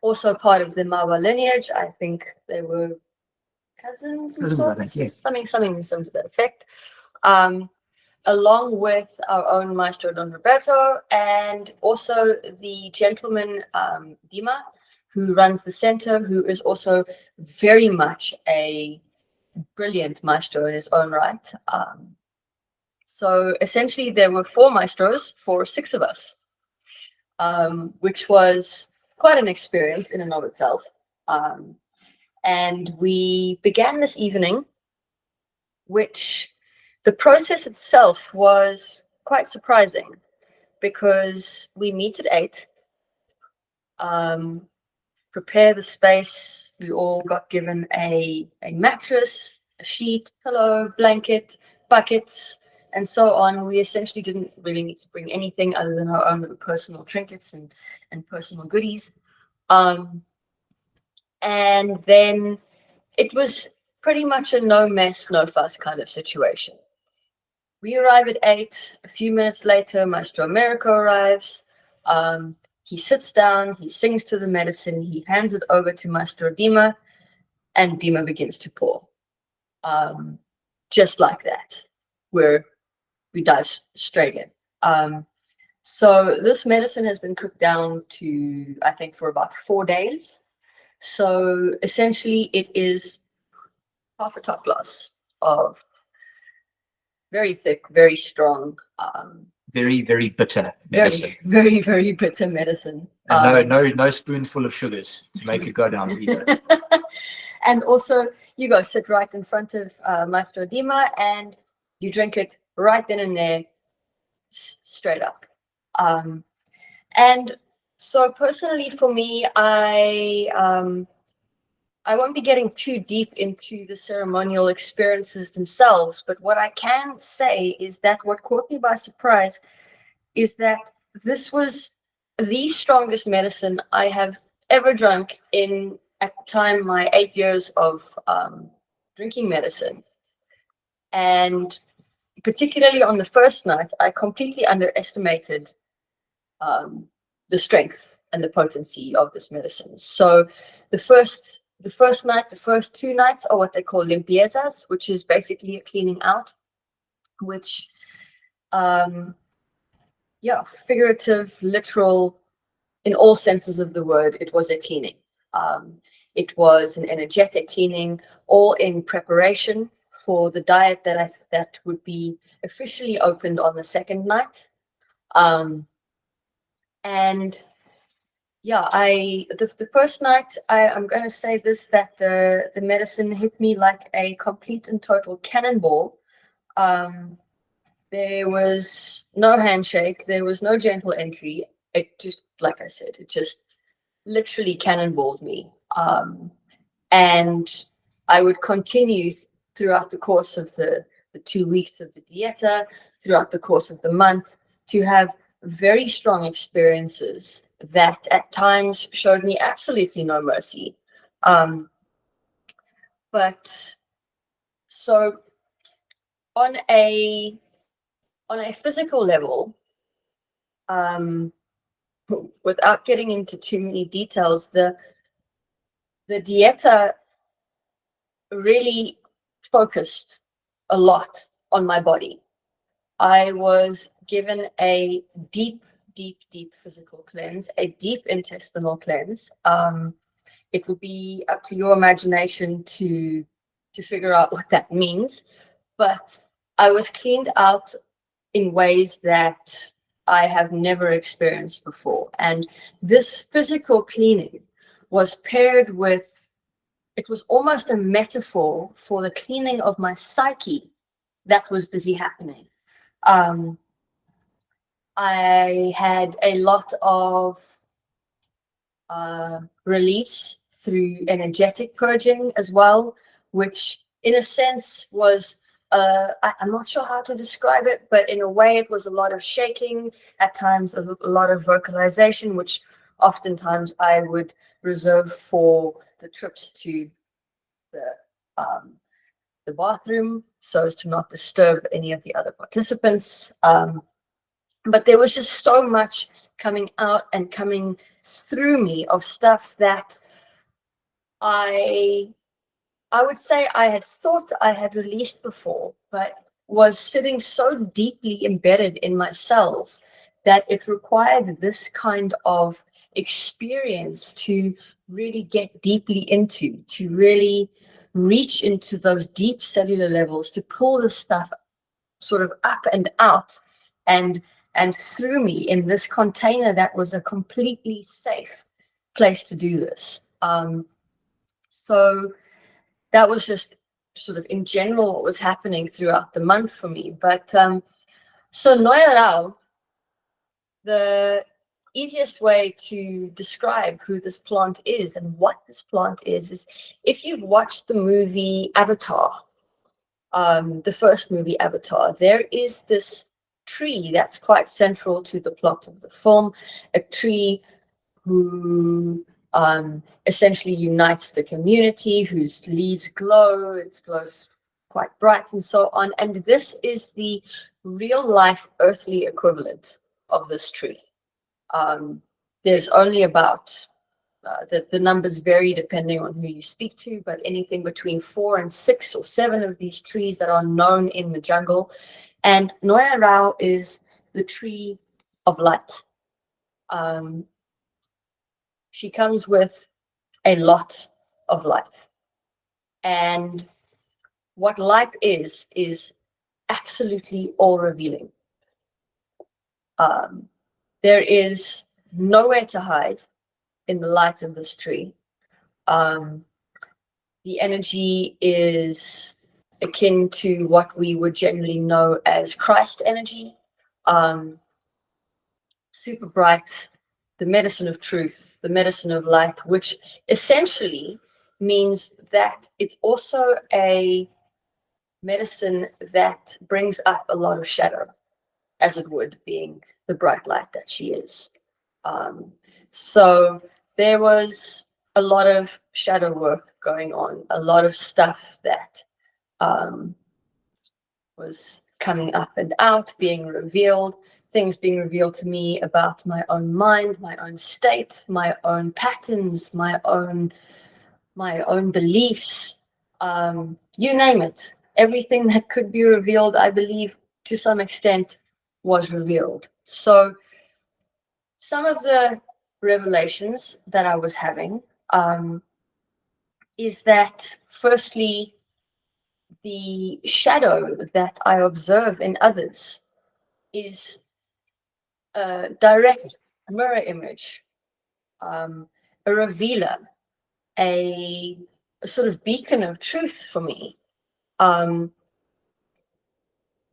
Speaker 1: Also part of the Mahua lineage. I think they were cousins of sorts,
Speaker 2: yes.
Speaker 1: something to that effect. Along with our own Maestro Don Roberto, and also the gentleman Dima, who runs the center, who is also very much a brilliant maestro in his own right. So essentially there were 4 maestros for 6 of us, which was quite an experience in and of itself. And we began this evening, which the process itself was quite surprising, because we meet at 8, prepare the space. We all got given a mattress, a sheet, pillow, blanket, buckets, and so on. We essentially didn't really need to bring anything other than our own little personal trinkets and personal goodies. And then it was pretty much a no mess, no fuss kind of situation. We arrive at 8. A few minutes later, Maestro Americo arrives. He sits down, he sings to the medicine, he hands it over to Maestro Dima, and Dima begins to pour. Just like that, where we dive straight in. So this medicine has been cooked down to, I think, for about 4 days. So essentially it is half a top glass of very thick, very strong,
Speaker 2: very, very bitter medicine.
Speaker 1: Very, very bitter medicine.
Speaker 2: And no spoonful of sugars to make it go down either.
Speaker 1: And also, you go sit right in front of Maestro Dima and you drink it right then and there, straight up. And so personally for me, I won't be getting too deep into the ceremonial experiences themselves, but what I can say is that what caught me by surprise is that this was the strongest medicine I have ever drunk in, at the time, my 8 years of drinking medicine. And particularly on the first night, I completely underestimated the strength and the potency of this medicine. So the first night, the first 2 nights are what they call limpiezas, which is basically a cleaning out, which, figurative, literal, in all senses of the word, it was a cleaning. It was an energetic cleaning, all in preparation for the diet that would be officially opened on the second night. And yeah, the first night, I'm going to say this, that the medicine hit me like a complete and total cannonball. There was no handshake. There was no gentle entry. It just, like I said, it just literally cannonballed me. And I would continue throughout the course of the 2 weeks of the dieta, throughout the course of the month, to have very strong experiences that at times showed me absolutely no mercy. But so on a physical level, without getting into too many details, the dieta really focused a lot on my body. I was given a deep physical cleanse, a deep intestinal cleanse. It would be up to your imagination to figure out what that means, but I was cleaned out in ways that I have never experienced before. And this physical cleaning was paired with, it was almost a metaphor for the cleaning of my psyche that was busy happening. I had a lot of release through energetic purging as well, which in a sense was, I'm not sure how to describe it, but in a way it was a lot of shaking, at times a lot of vocalization, which oftentimes I would reserve for the trips to the bathroom so as to not disturb any of the other participants. But there was just so much coming out and coming through me of stuff that I would say I had thought I had released before, but was sitting so deeply embedded in my cells that it required this kind of experience to really get deeply into, to really reach into those deep cellular levels, to pull the stuff sort of up and out and through me in this container that was a completely safe place to do this. So that was just sort of in general what was happening throughout the month for me. But so Noya Rao, the easiest way to describe who this plant is and what this plant is if you've watched the movie Avatar, the first movie Avatar, there is this tree that's quite central to the plot of the film, a tree who essentially unites the community, whose leaves glow, it glows quite bright and so on. And this is the real life earthly equivalent of this tree. There's only about, the numbers vary depending on who you speak to, but anything between 4 and 6 or 7 of these trees that are known in the jungle. And Noya Rao is the tree of light. She comes with a lot of light. And what light is absolutely all revealing. There is nowhere to hide in the light of this tree. The energy is akin to what we would generally know as Christ energy. Super bright, the medicine of truth, the medicine of light, which essentially means that it's also a medicine that brings up a lot of shadow, as it would, being the bright light that she is. So there was a lot of shadow work going on, a lot of stuff that was coming up and out, being revealed, things being revealed to me about my own mind, my own state, my own patterns, my own beliefs, you name it. Everything that could be revealed, I believe, to some extent, was revealed. So some of the revelations that I was having is that, firstly, the shadow that I observe in others is a direct mirror image, a revealer, a sort of beacon of truth for me. A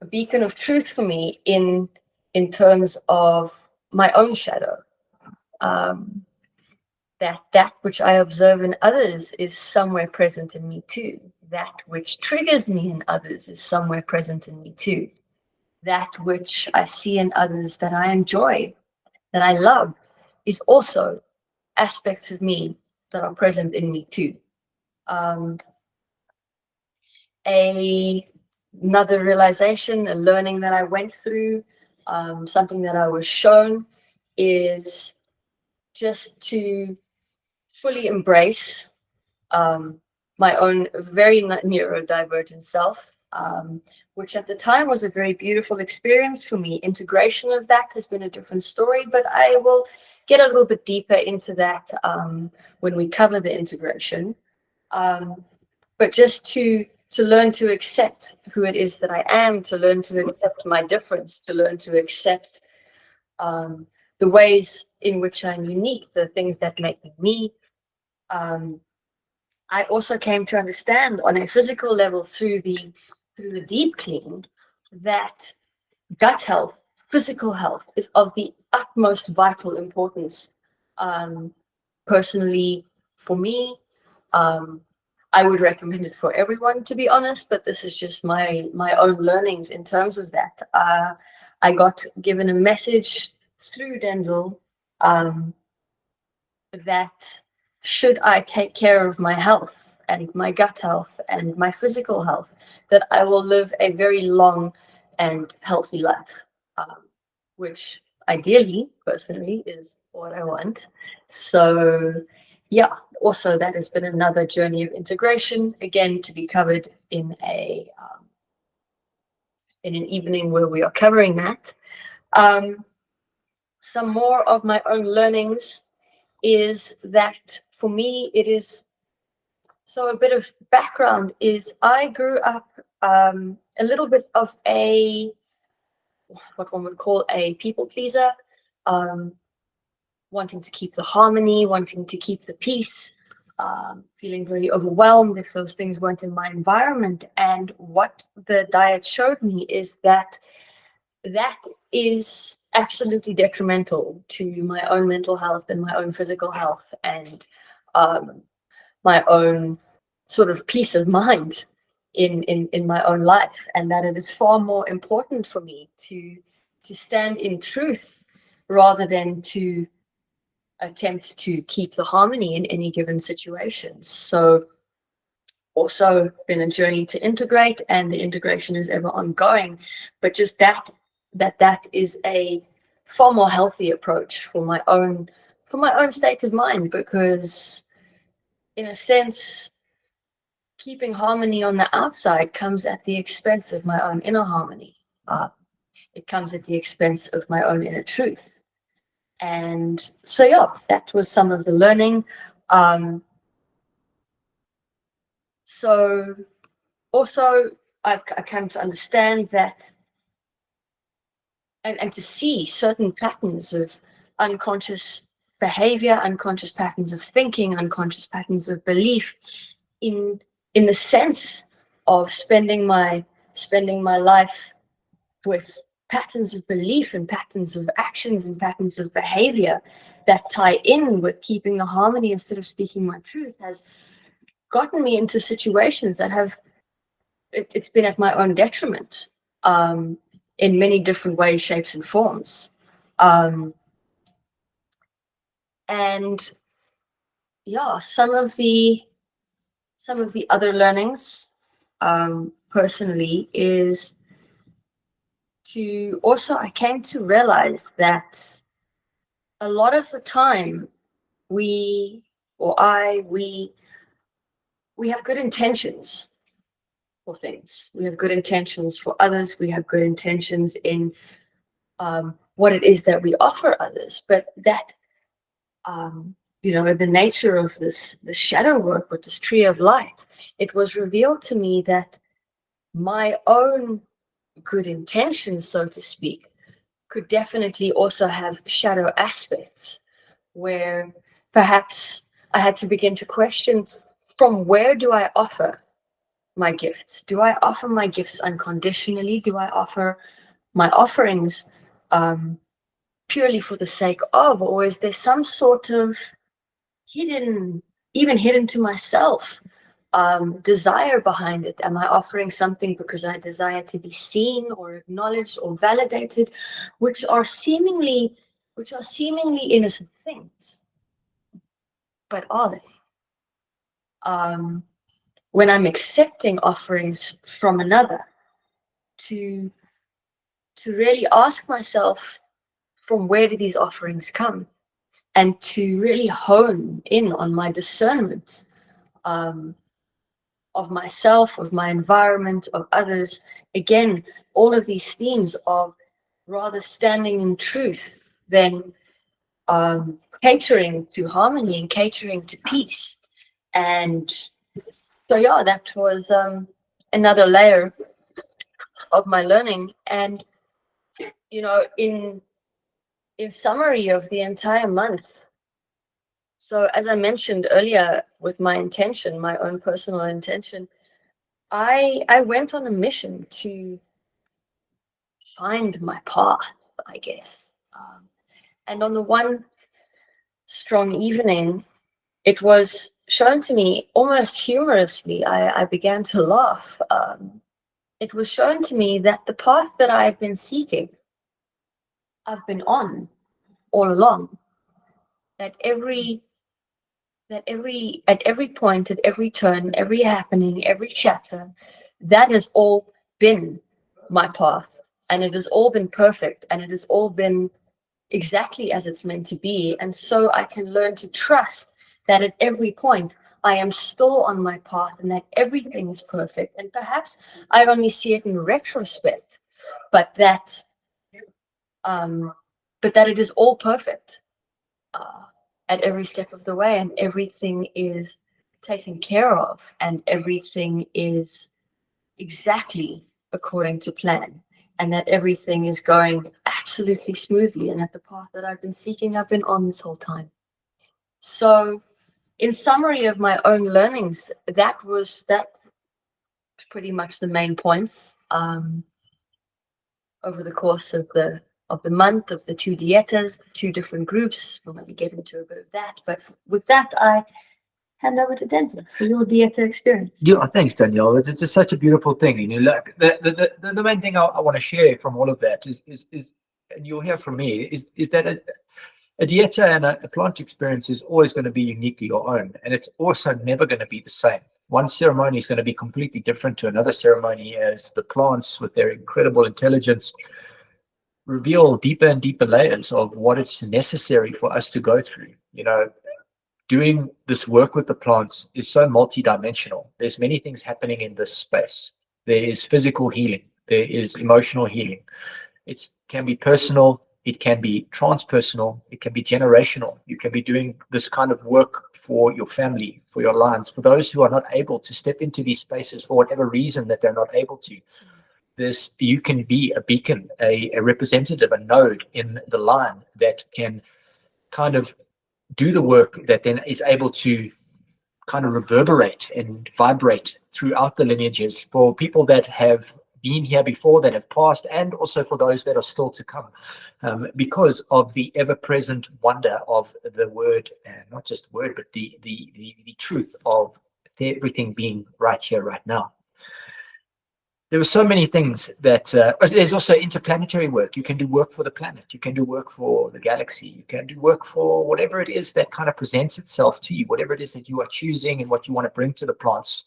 Speaker 1: beacon of truth for me in terms of my own shadow. That which I observe in others is somewhere present in me too. That which triggers me in others is somewhere present in me too. That which I see in others that I enjoy, that I love, is also aspects of me that are present in me too. Another realization, a learning that I went through something that I was shown is just to fully embrace my own very neurodivergent self, which at the time was a very beautiful experience for me. Integration of that has been a different story, but I will get a little bit deeper into that when we cover the integration. But just to learn to accept who it is that I am, to learn to accept my difference, to learn to accept the ways in which I'm unique, the things that make me me. I also came to understand on a physical level through the deep clean that gut health, physical health is of the utmost vital importance. Personally, for me, I would recommend it for everyone, to be honest, but this is just my own learnings in terms of that. I got given a message through Denzil that should I take care of my health and my gut health and my physical health, that I will live a very long and healthy life, which ideally, personally, is what I want. So, yeah, also that has been another journey of integration, again, to be covered in an evening where we are covering that. Some more of my own learnings is that for me it is, so a bit of background is I grew up a little bit of a, what one would call a people pleaser, wanting to keep the harmony, wanting to keep the peace, feeling very overwhelmed if those things weren't in my environment. And what the diet showed me is that that is absolutely detrimental to my own mental health and my own physical health and my own sort of peace of mind in my own life, and that it is far more important for me to stand in truth rather than to attempt to keep the harmony in any given situation. So also been a journey to integrate, and the integration is ever ongoing, but just that is a far more healthy approach for my own state of mind, because in a sense keeping harmony on the outside comes at the expense of my own inner harmony. It comes at the expense of my own inner truth. And so yeah, that was some of the learning. So also I came to understand that and to see certain patterns of unconscious behavior, unconscious patterns of thinking, unconscious patterns of belief in the sense of spending my life with patterns of belief and patterns of actions and patterns of behavior that tie in with keeping the harmony instead of speaking my truth, has gotten me into situations that have it's been at my own detriment in many different ways, shapes, and forms. And yeah, some of the other learnings personally is to also, I came to realize that a lot of the time we have good intentions for things. We have good intentions for others. We have good intentions in what it is that we offer others. But that, the nature of the shadow work with this tree of light, it was revealed to me that my own good intentions, so to speak, could definitely also have shadow aspects where perhaps I had to begin to question, from where do I offer my gifts? Do I offer my gifts unconditionally? Do I offer my offerings purely for the sake of, or is there some sort of hidden to myself desire behind it? Am I offering something because I desire to be seen or acknowledged or validated, which are seemingly innocent things, but are they? When I'm accepting offerings from another to to really ask myself, from where do these offerings come? And to really hone in on my discernment of myself, of my environment, of others. Again, all of these themes of rather standing in truth than catering to harmony and catering to peace. And so, yeah, that was another layer of my learning. And, you know, in summary of the entire month, so as I mentioned earlier with my intention, my own personal intention, I went on a mission to find my path, I guess. And on the one strong evening, it was shown to me almost humorously. I began to laugh. It was shown to me that the path that I've been seeking, I've been on all along. That at every point, at every turn, every happening, every chapter, that has all been my path, and it has all been perfect, and it has all been exactly as it's meant to be. And so I can learn to trust that at every point I am still on my path, and that everything is perfect. And perhaps I only see it in retrospect, but that it is all perfect. At every step of the way, and everything is taken care of, and everything is exactly according to plan, and that everything is going absolutely smoothly, and that the path that I've been seeking, I've been on this whole time. So in summary of my own learnings, that was pretty much the main points over the course of the month, of the 2 dietas, the 2 different groups. We'll maybe get into a bit of that. But with that, I hand over to Denzil for your dieta experience.
Speaker 2: Yeah, thanks, Danielle. It's just such a beautiful thing. You know, like the main thing I want to share from all of that is and you'll hear from me, is that a dieta and a plant experience is always going to be uniquely your own, and it's also never going to be the same. One ceremony is going to be completely different to another ceremony, as the plants, with their incredible intelligence, reveal deeper and deeper layers of what is necessary for us to go through. You know, doing this work with the plants is so multidimensional. There's many things happening in this space. There is physical healing. There is emotional healing. It can be personal. It can be transpersonal. It can be generational. You can be doing this kind of work for your family, for your lines, for those who are not able to step into these spaces for whatever reason that they're not able to. You can be a beacon, a representative, a node in the line that can kind of do the work that then is able to kind of reverberate and vibrate throughout the lineages for people that have been here before, that have passed, and also for those that are still to come, because of the ever-present wonder of the word, and not just the word, but the truth of everything being right here, right now. There were so many things that there's also interplanetary work. You can do work for the planet. You can do work for the galaxy. You can do work for whatever it is that kind of presents itself to you, whatever it is that you are choosing and what you want to bring to the plants.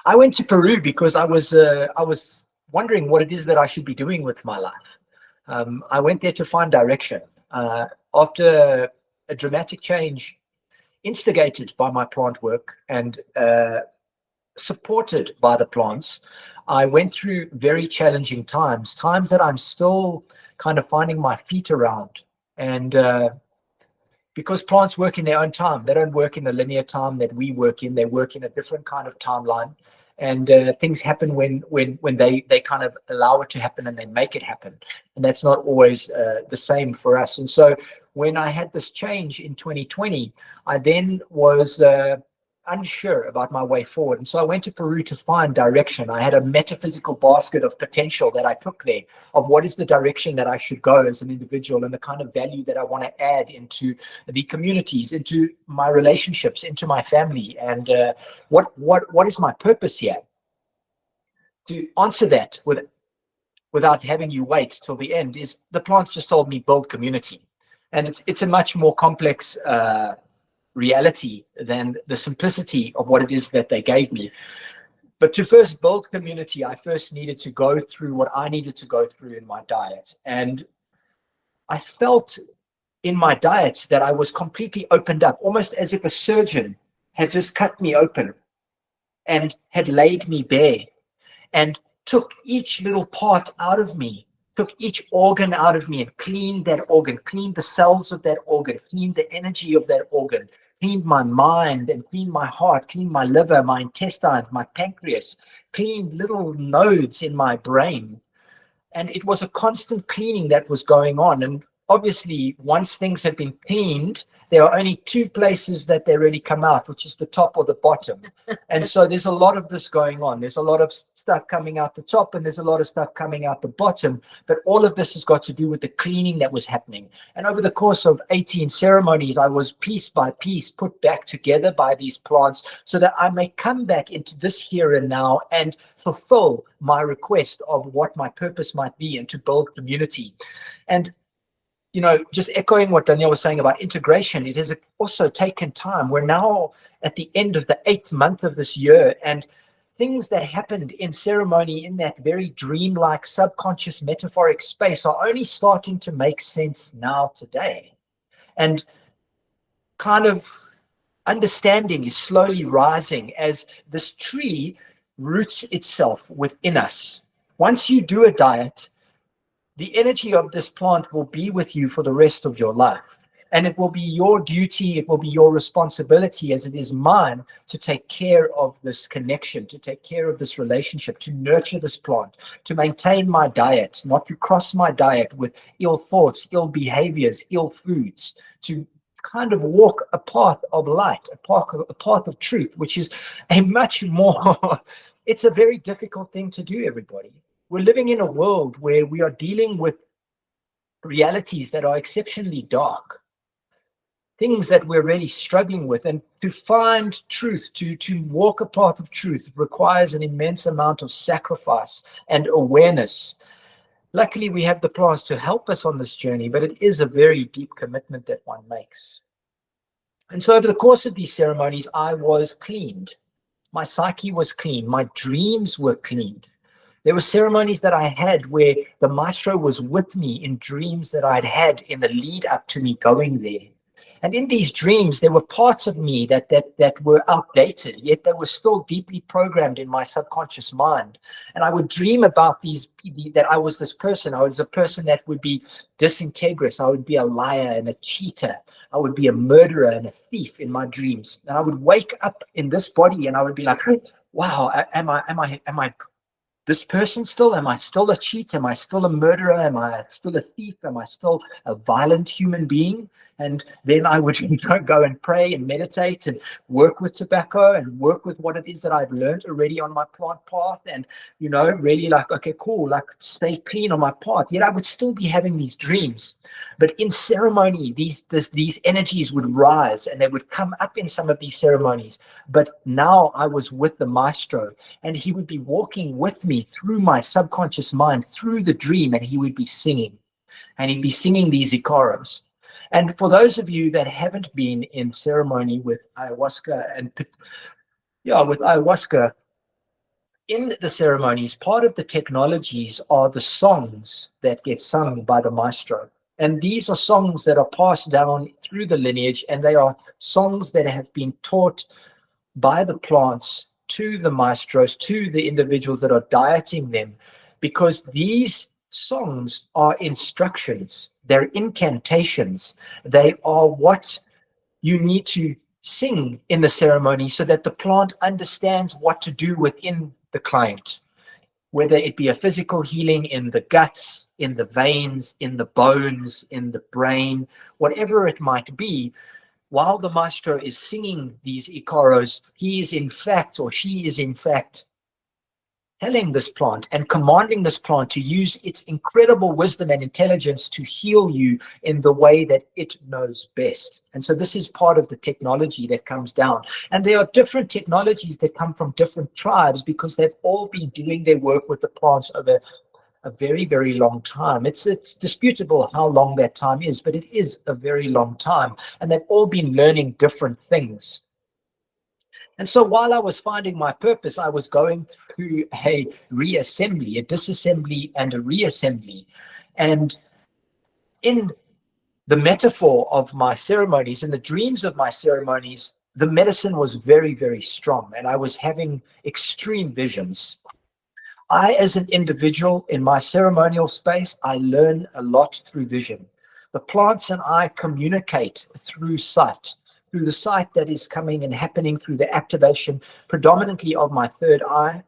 Speaker 2: I went to Peru because I was wondering what it is that I should be doing with my life. I went there to find direction. After a dramatic change instigated by my plant work and supported by the plants, I went through very challenging times that I'm still kind of finding my feet around. And because plants work in their own time, they don't work in the linear time that we work in. They work in a different kind of timeline, and things happen when they kind of allow it to happen and they make it happen. And that's not always the same for us. And so when I had this change in 2020, I then was unsure about my way forward. And so I went to Peru to find direction. I had a metaphysical basket of potential that I took there, of what is the direction that I should go as an individual, and the kind of value that I want to add into the communities, into my relationships, into my family, and what is my purpose here. To answer that without having you wait till the end, is the plants just told me build community. And it's a much more complex reality than the simplicity of what it is that they gave me. But to first build community, I first needed to go through what I needed to go through in my diet. And I felt in my diet that I was completely opened up, almost as if a surgeon had just cut me open and had laid me bare and took each little part out of me, took each organ out of me and cleaned that organ, cleaned the cells of that organ, cleaned the energy of that organ, cleaned my mind and cleaned my heart, cleaned my liver, my intestines, my pancreas, cleaned little nodes in my brain. And it was a constant cleaning that was going on. And obviously, once things have been cleaned, there are only two places that they really come out, which is the top or the bottom. And so there's a lot of this going on. There's a lot of stuff coming out the top and there's a lot of stuff coming out the bottom. But all of this has got to do with the cleaning that was happening. And over the course of 18 ceremonies, I was piece by piece put back together by these plants so that I may come back into this here and now and fulfill my request of what my purpose might be and to build community. And you know, just echoing what Danielle was saying about integration, it has also taken time. We're now at the end of the 8th month of this year, and things that happened in ceremony in that very dreamlike subconscious metaphoric space are only starting to make sense now today. And kind of understanding is slowly rising as this tree roots itself within us. Once you do a diet, the energy of this plant will be with you for the rest of your life. And it will be your duty, it will be your responsibility, as it is mine, to take care of this connection, to take care of this relationship, to nurture this plant, to maintain my diet, not to cross my diet with ill thoughts, ill behaviors, ill foods, to kind of walk a path of light, a path of truth, which is a much more, it's a very difficult thing to do, everybody. We're living in a world where we are dealing with realities that are exceptionally dark, things that we're really struggling with. And to find truth, to walk a path of truth requires an immense amount of sacrifice and awareness. Luckily, we have the plants to help us on this journey, but it is a very deep commitment that one makes. And so over the course of these ceremonies, I was cleaned. My psyche was clean. My dreams were cleaned. There were ceremonies that I had where the maestro was with me in dreams that I'd had in the lead up to me going there. And in these dreams, there were parts of me that were outdated, yet they were still deeply programmed in my subconscious mind. And I would dream about that I was this person. I was a person that would be disintegrous. I would be a liar and a cheater. I would be a murderer and a thief in my dreams. And I would wake up in this body and I would be like, wow, am I this person still? Am I still a cheat? Am I still a murderer? Am I still a thief? Am I still a violent human being? And then I would go and pray and meditate and work with tobacco and work with what it is that I've learned already on my plant path. And, you know, really like, okay, cool, like stay clean on my path. Yet I would still be having these dreams. But in ceremony, these energies would rise and they would come up in some of these ceremonies. But now I was with the maestro and he would be walking with me through my subconscious mind, through the dream, and he would be singing. And he'd be singing these Icaros. And for those of you that haven't been in ceremony with ayahuasca with ayahuasca, in the ceremonies, part of the technologies are the songs that get sung by the maestro. And these are songs that are passed down through the lineage, and they are songs that have been taught by the plants to the maestros, to the individuals that are dieting them, because these songs are instructions, they're incantations, they are what you need to sing in the ceremony so that the plant understands what to do within the client, whether it be a physical healing in the guts, in the veins, in the bones, in the brain, whatever it might be. While the maestro is singing these Icaros, he is in fact, or she is in fact, telling this plant and commanding this plant to use its incredible wisdom and intelligence to heal you in the way that it knows best. And so this is part of the technology that comes down. And there are different technologies that come from different tribes because they've all been doing their work with the plants over a very, very long time. It's disputable how long that time is, but it is a very long time. And they've all been learning different things. And so while I was finding my purpose, I was going through a reassembly, a disassembly and a reassembly. And in the metaphor of my ceremonies and the dreams of my ceremonies, the medicine was very, very strong. And I was having extreme visions. I, as an individual in my ceremonial space, I learn a lot through vision. The plants and I communicate through sight, through the sight that is coming and happening through the activation predominantly of my third eye.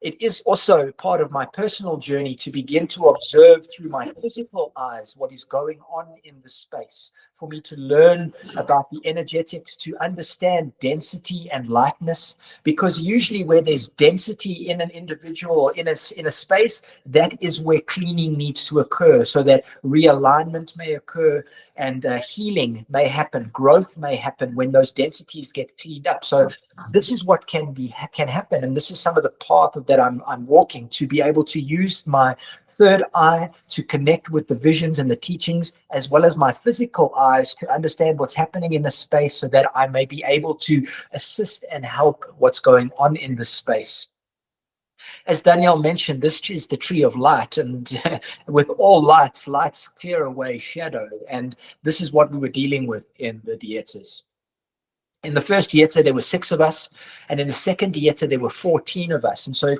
Speaker 2: It is also part of my personal journey to begin to observe through my physical eyes what is going on in the space, for me to learn about the energetics, to understand density and lightness, because usually where there's density in an individual or in a space, that is where cleaning needs to occur, so that realignment may occur and healing may happen, growth may happen when those densities get cleaned up. So this is what can happen, and this is some of the path that I'm walking, to be able to use my third eye to connect with the visions and the teachings, as well as my physical eyes to understand what's happening in the space, so that I may be able to assist and help what's going on in the space. As Daniel mentioned, this is the tree of light, and with all lights clear away shadow, and this is what we were dealing with in the dietas. In the first dieta, there were 6 of us, and in the second dieta, there were 14 of us. And so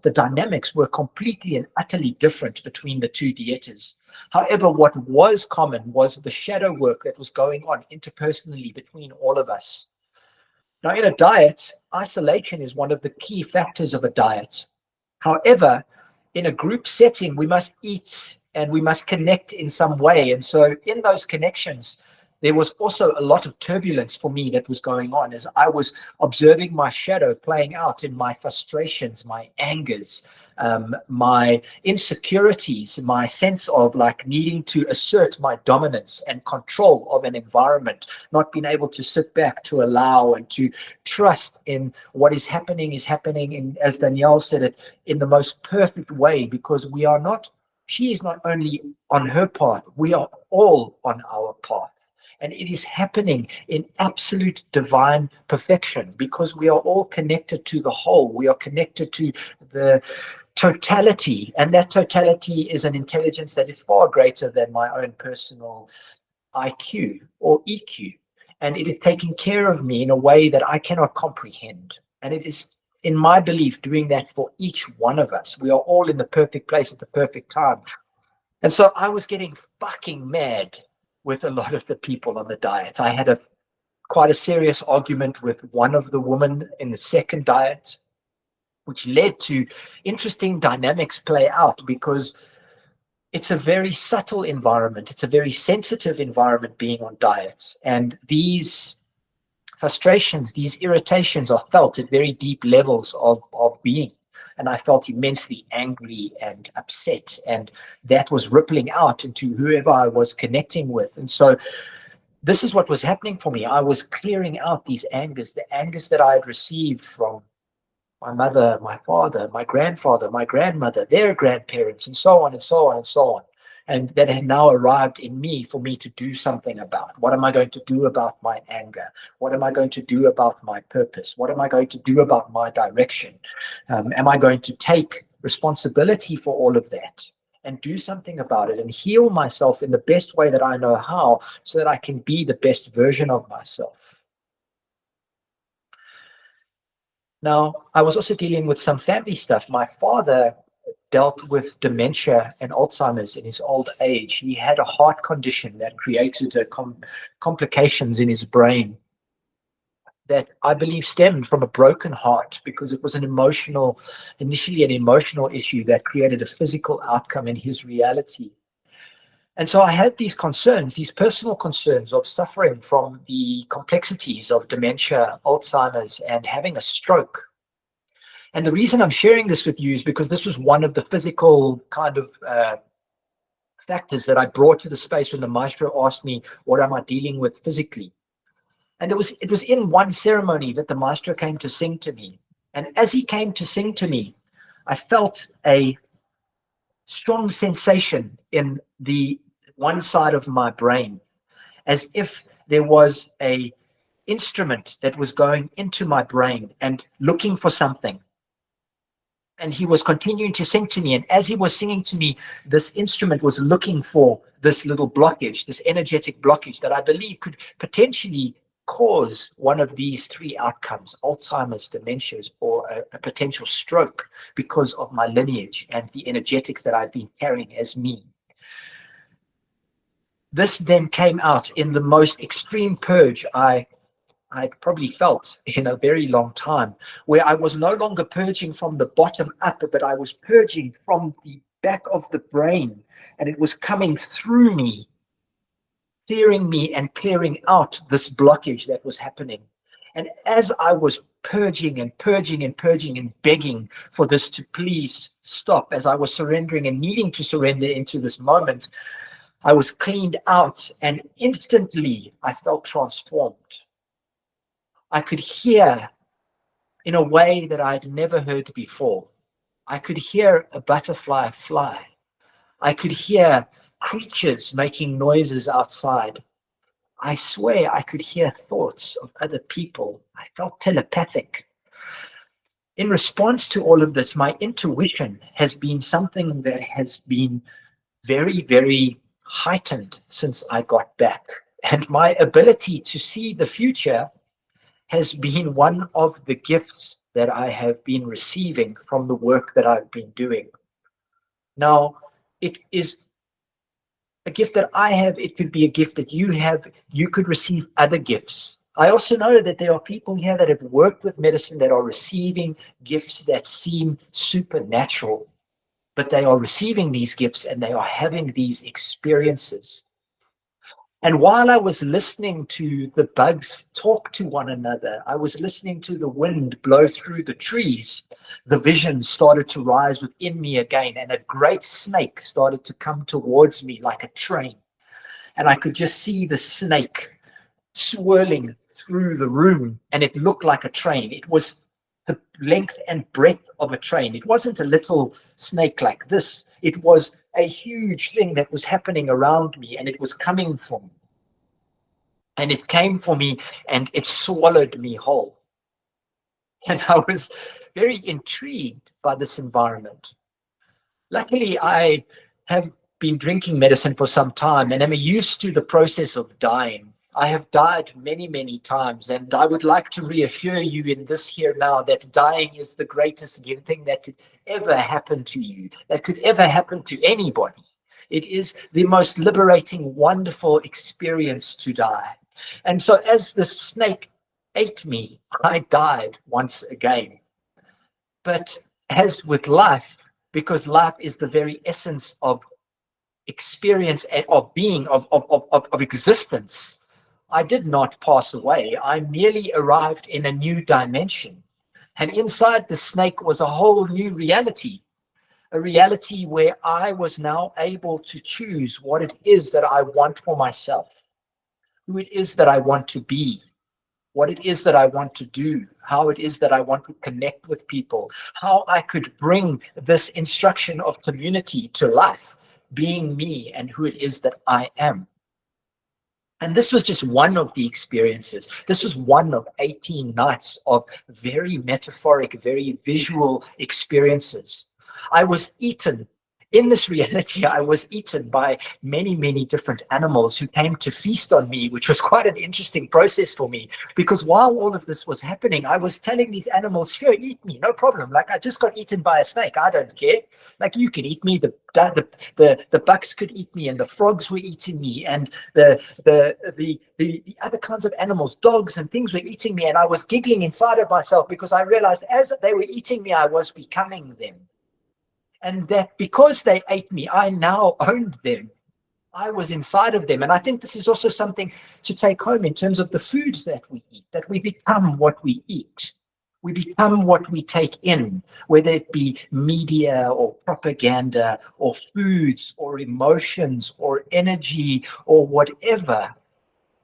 Speaker 2: the dynamics were completely and utterly different between the 2 dietas. However, what was common was the shadow work that was going on interpersonally between all of us. Now, in a diet, isolation is one of the key factors of a diet. However, in a group setting, we must eat and we must connect in some way. And so in those connections, there was also a lot of turbulence for me that was going on as I was observing my shadow playing out in my frustrations, my angers, my insecurities, my sense of like needing to assert my dominance and control of an environment, not being able to sit back, to allow and to trust in what is happening in, as Danyal said it, in the most perfect way, because she is not only on her path, we are all on our path. And it is happening in absolute divine perfection, because we are all connected to the whole. We are connected to the totality, and that totality is an intelligence that is far greater than my own personal IQ or EQ. And it is taking care of me in a way that I cannot comprehend. And it is, in my belief, doing that for each one of us. We are all in the perfect place at the perfect time. And so I was getting fucking mad with a lot of the people on the diet. I had quite a serious argument with one of the women in the second diet, which led to interesting dynamics play out, because it's a very subtle environment. It's a very sensitive environment being on diets. And these frustrations, these irritations are felt at very deep levels of being. And I felt immensely angry and upset, and that was rippling out into whoever I was connecting with. And so this is what was happening for me. I was clearing out these angers, the angers that I had received from my mother, my father, my grandfather, my grandmother, their grandparents, and so on and so on and so on. And that had now arrived in me for me to do something about. What am I going to do about my anger? What am I going to do about my purpose? What am I going to do about my direction? Am I going to take responsibility for all of that and do something about it and heal myself in the best way that I know how, so that I can be the best version of myself? Now, I was also dealing with some family stuff. My father dealt with dementia and Alzheimer's in his old age. He had a heart condition that created complications in his brain that I believe stemmed from a broken heart, because it was initially an emotional issue that created a physical outcome in his reality. And so I had these concerns, these personal concerns of suffering from the complexities of dementia, Alzheimer's, and having a stroke. And the reason I'm sharing this with you is because this was one of the physical kind of factors that I brought to the space when the maestro asked me, what am I dealing with physically? And it was in one ceremony that the maestro came to sing to me. And as he came to sing to me, I felt a strong sensation in the one side of my brain, as if there was a instrument that was going into my brain and looking for something. And he was continuing to sing to me. And as he was singing to me, this instrument was looking for this little blockage, this energetic blockage that I believe could potentially cause one of these three outcomes: Alzheimer's, dementias, or a potential stroke, because of my lineage and the energetics that I've been carrying as me. This then came out in the most extreme purge I'd probably felt in a very long time, where I was no longer purging from the bottom up, but I was purging from the back of the brain, and it was coming through me, clearing me and clearing out this blockage that was happening. And as I was purging and purging and purging and begging for this to please stop, as I was surrendering and needing to surrender into this moment, I was cleaned out, and instantly I felt transformed. I could hear in a way that I'd never heard before. I could hear a butterfly fly. I could hear creatures making noises outside. I swear I could hear thoughts of other people. I felt telepathic. In response to all of this, my intuition has been something that has been very, very heightened since I got back. And my ability to see the future has been one of the gifts that I have been receiving from the work that I've been doing. Now, it is a gift that I have. It could be a gift that you have. You could receive other gifts. I also know that there are people here that have worked with medicine that are receiving gifts that seem supernatural, but they are receiving these gifts and they are having these experiences. And while I was listening to the bugs talk to one another, I was listening to the wind blow through the trees, the vision started to rise within me again, and a great snake started to come towards me like a train. And I could just see the snake swirling through the room, and it looked like a train. It was the length and breadth of a train. It wasn't a little snake like this. It was a huge thing that was happening around me, and it was coming for me. And it came for me, and it swallowed me whole. And I was very intrigued by this environment. Luckily, I have been drinking medicine for some time, and I'm used to the process of dying. I have died many, many times, and I would like to reassure you in this here now that dying is the greatest thing that could ever happen to you, that could ever happen to anybody. It is the most liberating, wonderful experience to die. And so as the snake ate me, I died once again. But as with life, because life is the very essence of experience and of being, of existence, I did not pass away. I merely arrived in a new dimension. And inside the snake was a whole new reality, a reality where I was now able to choose what it is that I want for myself, who it is that I want to be, what it is that I want to do, how it is that I want to connect with people, how I could bring this instruction of community to life, being me and who it is that I am. And this was just one of the experiences. This was one of 18 nights of very metaphoric, very visual experiences. I was eaten. In this reality, I was eaten by many, many different animals who came to feast on me, which was quite an interesting process for me. Because while all of this was happening, I was telling these animals, sure, eat me, no problem. Like, I just got eaten by a snake. I don't care. Like, you can eat me. The bucks could eat me, and the frogs were eating me, and the other kinds of animals, dogs and things were eating me. And I was giggling inside of myself because I realized as they were eating me, I was becoming them. And that because they ate me, I now owned them. I was inside of them. And I think this is also something to take home in terms of the foods that we eat, that we become what we eat. We become what we take in, whether it be media or propaganda or foods or emotions or energy or whatever.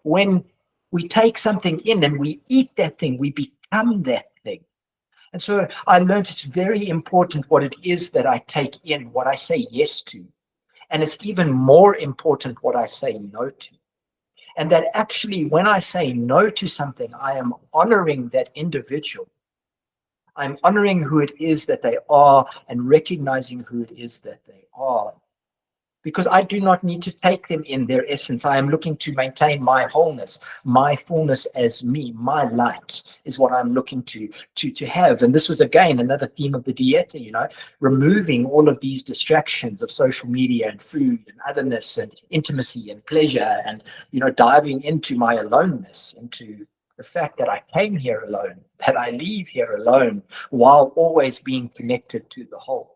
Speaker 2: When we take something in and we eat that thing, we become that thing. And so I learned it's very important what it is that I take in, what I say yes to. And it's even more important what I say no to. And that actually, when I say no to something, I am honoring that individual. I'm honoring who it is that they are and recognizing who it is that they are. Because I do not need to take them in their essence. I am looking to maintain my wholeness, my fullness as me, my light is what I'm looking to have. And this was, again, another theme of the Dieta, you know, removing all of these distractions of social media and food and otherness and intimacy and pleasure and, you know, diving into my aloneness, into the fact that I came here alone, that I leave here alone, while always being connected to the whole.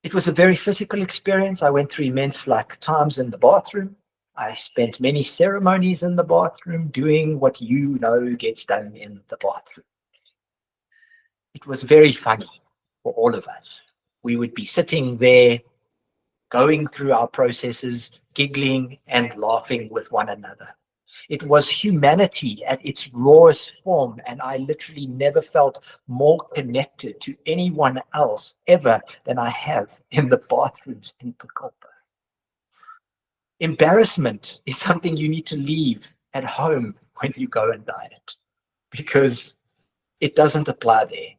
Speaker 2: It was a very physical experience. I went through immense times in the bathroom. I spent many ceremonies in the bathroom doing what you know gets done in the bathroom. It was very funny for all of us. We would be sitting there, going through our processes, giggling and laughing with one another. It was humanity at its rawest form, and I literally never felt more connected to anyone else ever than I have in the bathrooms in Pucallpa. Embarrassment is something you need to leave at home when you go and diet, because it doesn't apply there.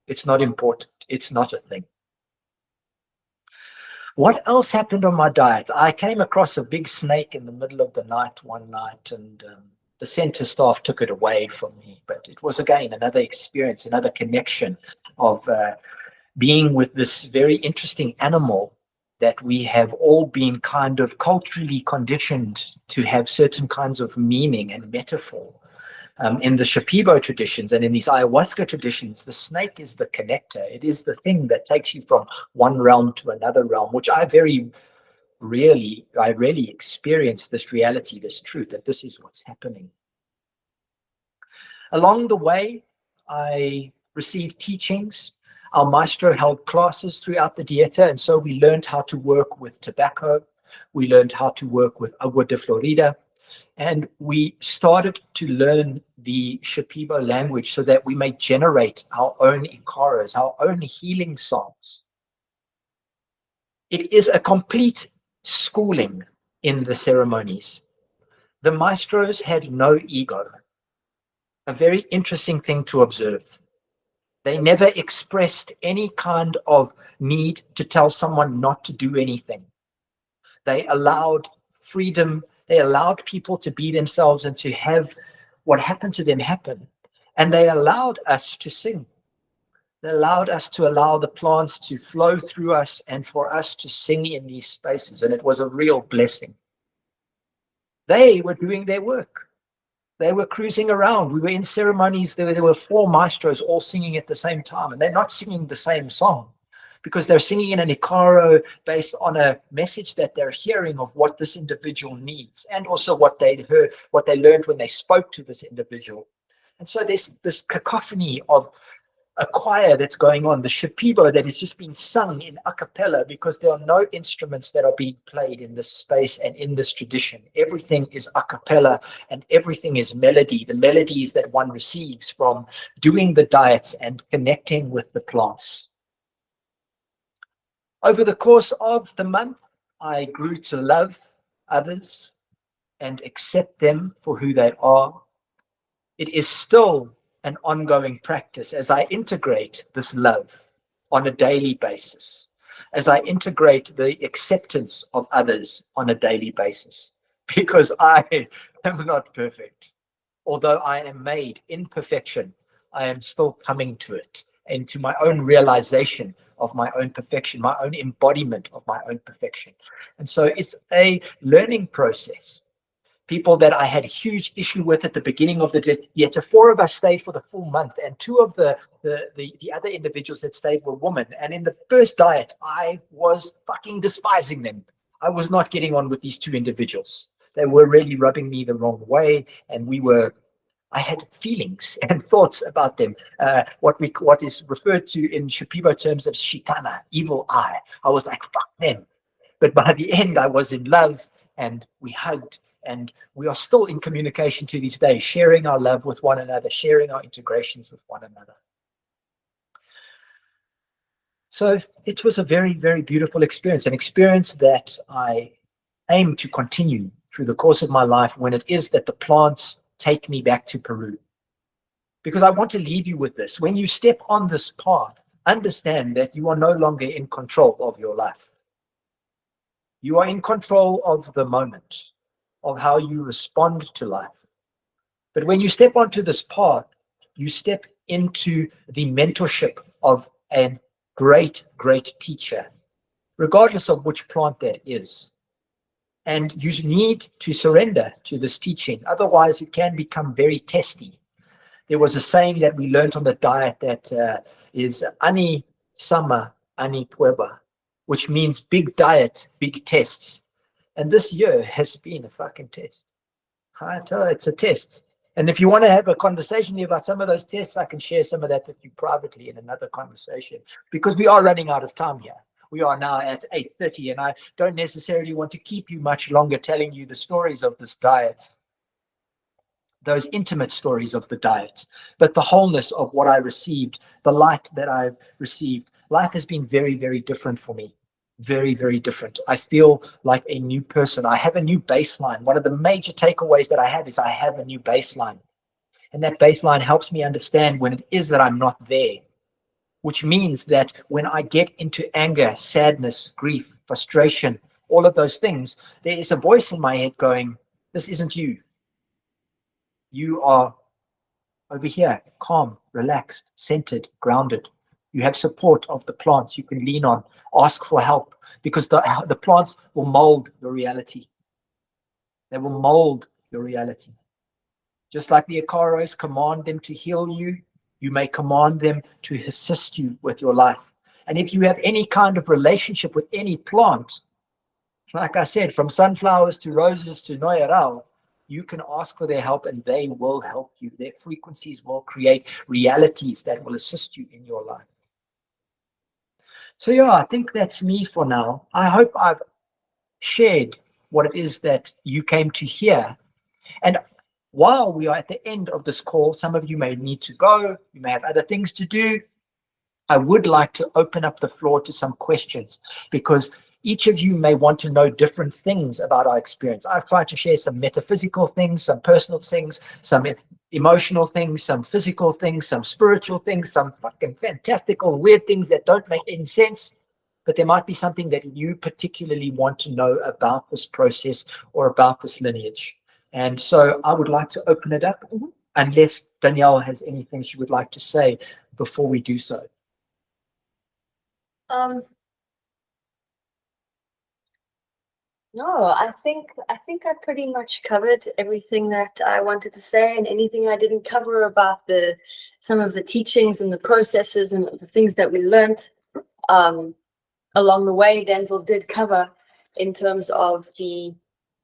Speaker 2: It's not important. It's not a thing. What else happened on my diet? I came across a big snake in the middle of the night one night, and the center staff took it away from me. But it was, again, another experience, another connection of being with this very interesting animal that we have all been kind of culturally conditioned to have certain kinds of meaning and metaphor. In the Shipibo traditions and in these Ayahuasca traditions, the snake is the connector. It is the thing that takes you from one realm to another realm, which I rarely experience this reality, this truth, that this is what's happening. Along the way, I received teachings. Our maestro held classes throughout the Dieta, and so we learned how to work with tobacco. We learned how to work with agua de Florida. And we started to learn the Shipibo language so that we may generate our own ikaras, our own healing songs. It is a complete schooling in the ceremonies. The maestros had no ego. A very interesting thing to observe. They never expressed any kind of need to tell someone not to do anything. They allowed freedom. They allowed people to be themselves and to have what happened to them happen. And they allowed us to sing. They allowed us to allow the plants to flow through us and for us to sing in these spaces. And it was a real blessing. They were doing their work. They were cruising around. We were in ceremonies. There were 4 maestros all singing at the same time. And they're not singing the same song, because they're singing in an ikaro based on a message that they're hearing of what this individual needs, and also what they heard, what they learned when they spoke to this individual. And so there's this cacophony of a choir that's going on, the Shipibo that is just being sung in a cappella, because there are no instruments that are being played in this space and in this tradition. Everything is a cappella and everything is melody, the melodies that one receives from doing the diets and connecting with the plants. Over the course of the month, I grew to love others and accept them for who they are. It is still an ongoing practice as I integrate this love on a daily basis, as I integrate the acceptance of others on a daily basis, because I am not perfect. Although I am made in perfection, I am still coming to it and to my own realization of my own perfection, my own embodiment of my own perfection. And so it's a learning process. People that I had a huge issue with at the beginning of the Dieta, 4 of us stayed for the full month, and 2 of the other individuals that stayed were women. And in the first diet, I was fucking despising them. I was not getting on with these 2 individuals. They were really rubbing me the wrong way, and I had feelings and thoughts about them, what is referred to in Shipibo terms as shitana, evil eye. I was like, fuck them. But by the end, I was in love, and we hugged, and we are still in communication to this day, sharing our love with one another, sharing our integrations with one another. So it was a very, very beautiful experience, an experience that I aim to continue through the course of my life when it is that the plants take me back to Peru. Because I want to leave you with this. When you step on this path, understand that you are no longer in control of your life. You are in control of the moment, of how you respond to life. But when you step onto this path, you step into the mentorship of a great, great teacher, regardless of which plant that is. And you need to surrender to this teaching. Otherwise, it can become very testy. There was a saying that we learned on the diet that is ani sama, ani prueba, which means big diet, big tests. And this year has been a fucking test. I tell you, it's a test. And if you want to have a conversation about some of those tests, I can share some of that with you privately in another conversation, because we are running out of time here. We are now at 8:30, and I don't necessarily want to keep you much longer telling you the stories of this diet, those intimate stories of the diet, but the wholeness of what I received, the light that I've received. Life has been very, very different for me. Very, very different. I feel like a new person. I have a new baseline. One of the major takeaways that I have is I have a new baseline. And that baseline helps me understand when it is that I'm not there, which means that when I get into anger, sadness, grief, frustration, all of those things, there is a voice in my head going, this isn't you. You are over here, calm, relaxed, centered, grounded. You have support of the plants you can lean on, ask for help, because the plants will mold your reality. They will mold your reality. Just like the Icaros command them to heal you, you may command them to assist you with your life. And if you have any kind of relationship with any plant, like I said, from sunflowers to roses to Noya Rao, you can ask for their help and they will help you. Their frequencies will create realities that will assist you in your life. So yeah, I think that's me for now. I hope I've shared what it is that you came to hear. And while we are at the end of this call, some of you may need to go, you may have other things to do. I would like to open up the floor to some questions, because each of you may want to know different things about our experience. I've tried to share some metaphysical things, some personal things, some emotional things, some physical things, some spiritual things, some fucking fantastical, weird things that don't make any sense. But there might be something that you particularly want to know about this process or about this lineage. And so I would like to open it up, unless Danyal has anything she would like to say before we do so.
Speaker 1: No, I think I pretty much covered everything that I wanted to say, and anything I didn't cover about some of the teachings and the processes and the things that we learned along the way, Denzil did cover in terms of the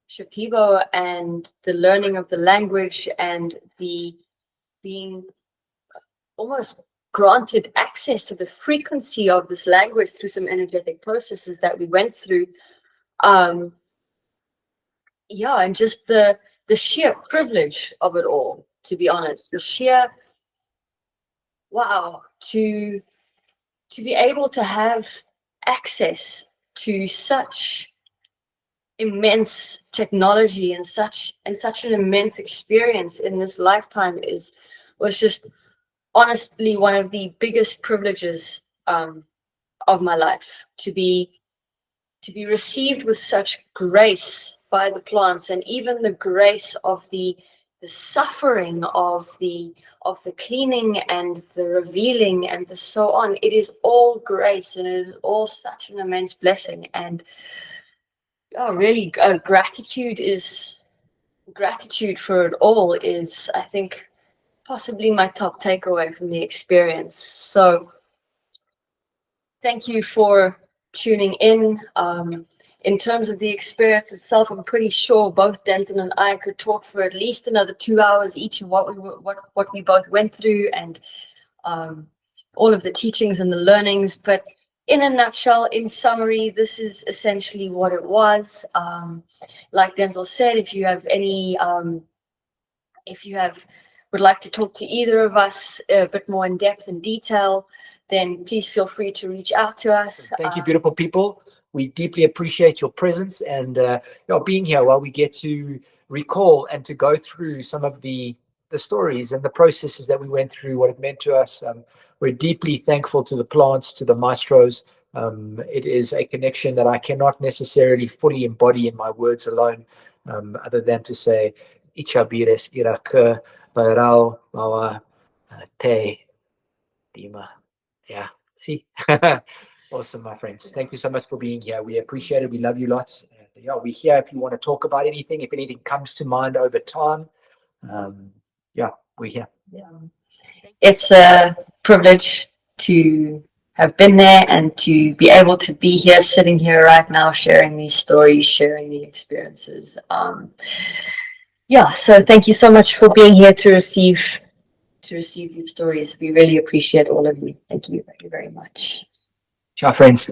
Speaker 1: Shipibo and the learning of the language and the being almost granted access to the frequency of this language through some energetic processes that we went through. Yeah, and just the sheer privilege of it all, to be honest, the sheer wow, to be able to have access to such immense technology and such an immense experience in this lifetime was just honestly one of the biggest privileges of my life, to be received with such grace by the plants, and even the grace of the suffering of the cleaning and the revealing and the so on. It is all grace, and it is all such an immense blessing. And really, gratitude for it all is, I think, possibly my top takeaway from the experience. So thank you for tuning in. In terms of the experience itself, I'm pretty sure both Denzil and I could talk for at least another 2 hours each of what we both went through, and all of the teachings and the learnings. But in a nutshell, in summary, this is essentially what it was. Like Denzil said, if you have any, would like to talk to either of us a bit more in depth and detail, then please feel free to reach out to us.
Speaker 2: Thank you, beautiful people. we deeply appreciate your presence and being here while we get to recall and to go through some of the stories and the processes that we went through, what it meant to us. We're deeply thankful to the plants, to the maestros. It is a connection that I cannot necessarily fully embody in my words alone, other than to say, Ichabires, Iraka, Noya Rao, Mahua, Te, Dima. Yeah, see? Awesome, my friends. Thank you so much for being here. We appreciate it. We love you lots. And, yeah, we're here if you want to talk about anything, if anything comes to mind over time. We're here.
Speaker 1: Yeah. It's a privilege to have been there and to be able to be here, sitting here right now, sharing these stories, sharing the experiences. So thank you so much for being here to receive these stories. We really appreciate all of you. Thank you very much.
Speaker 2: Ciao, friends.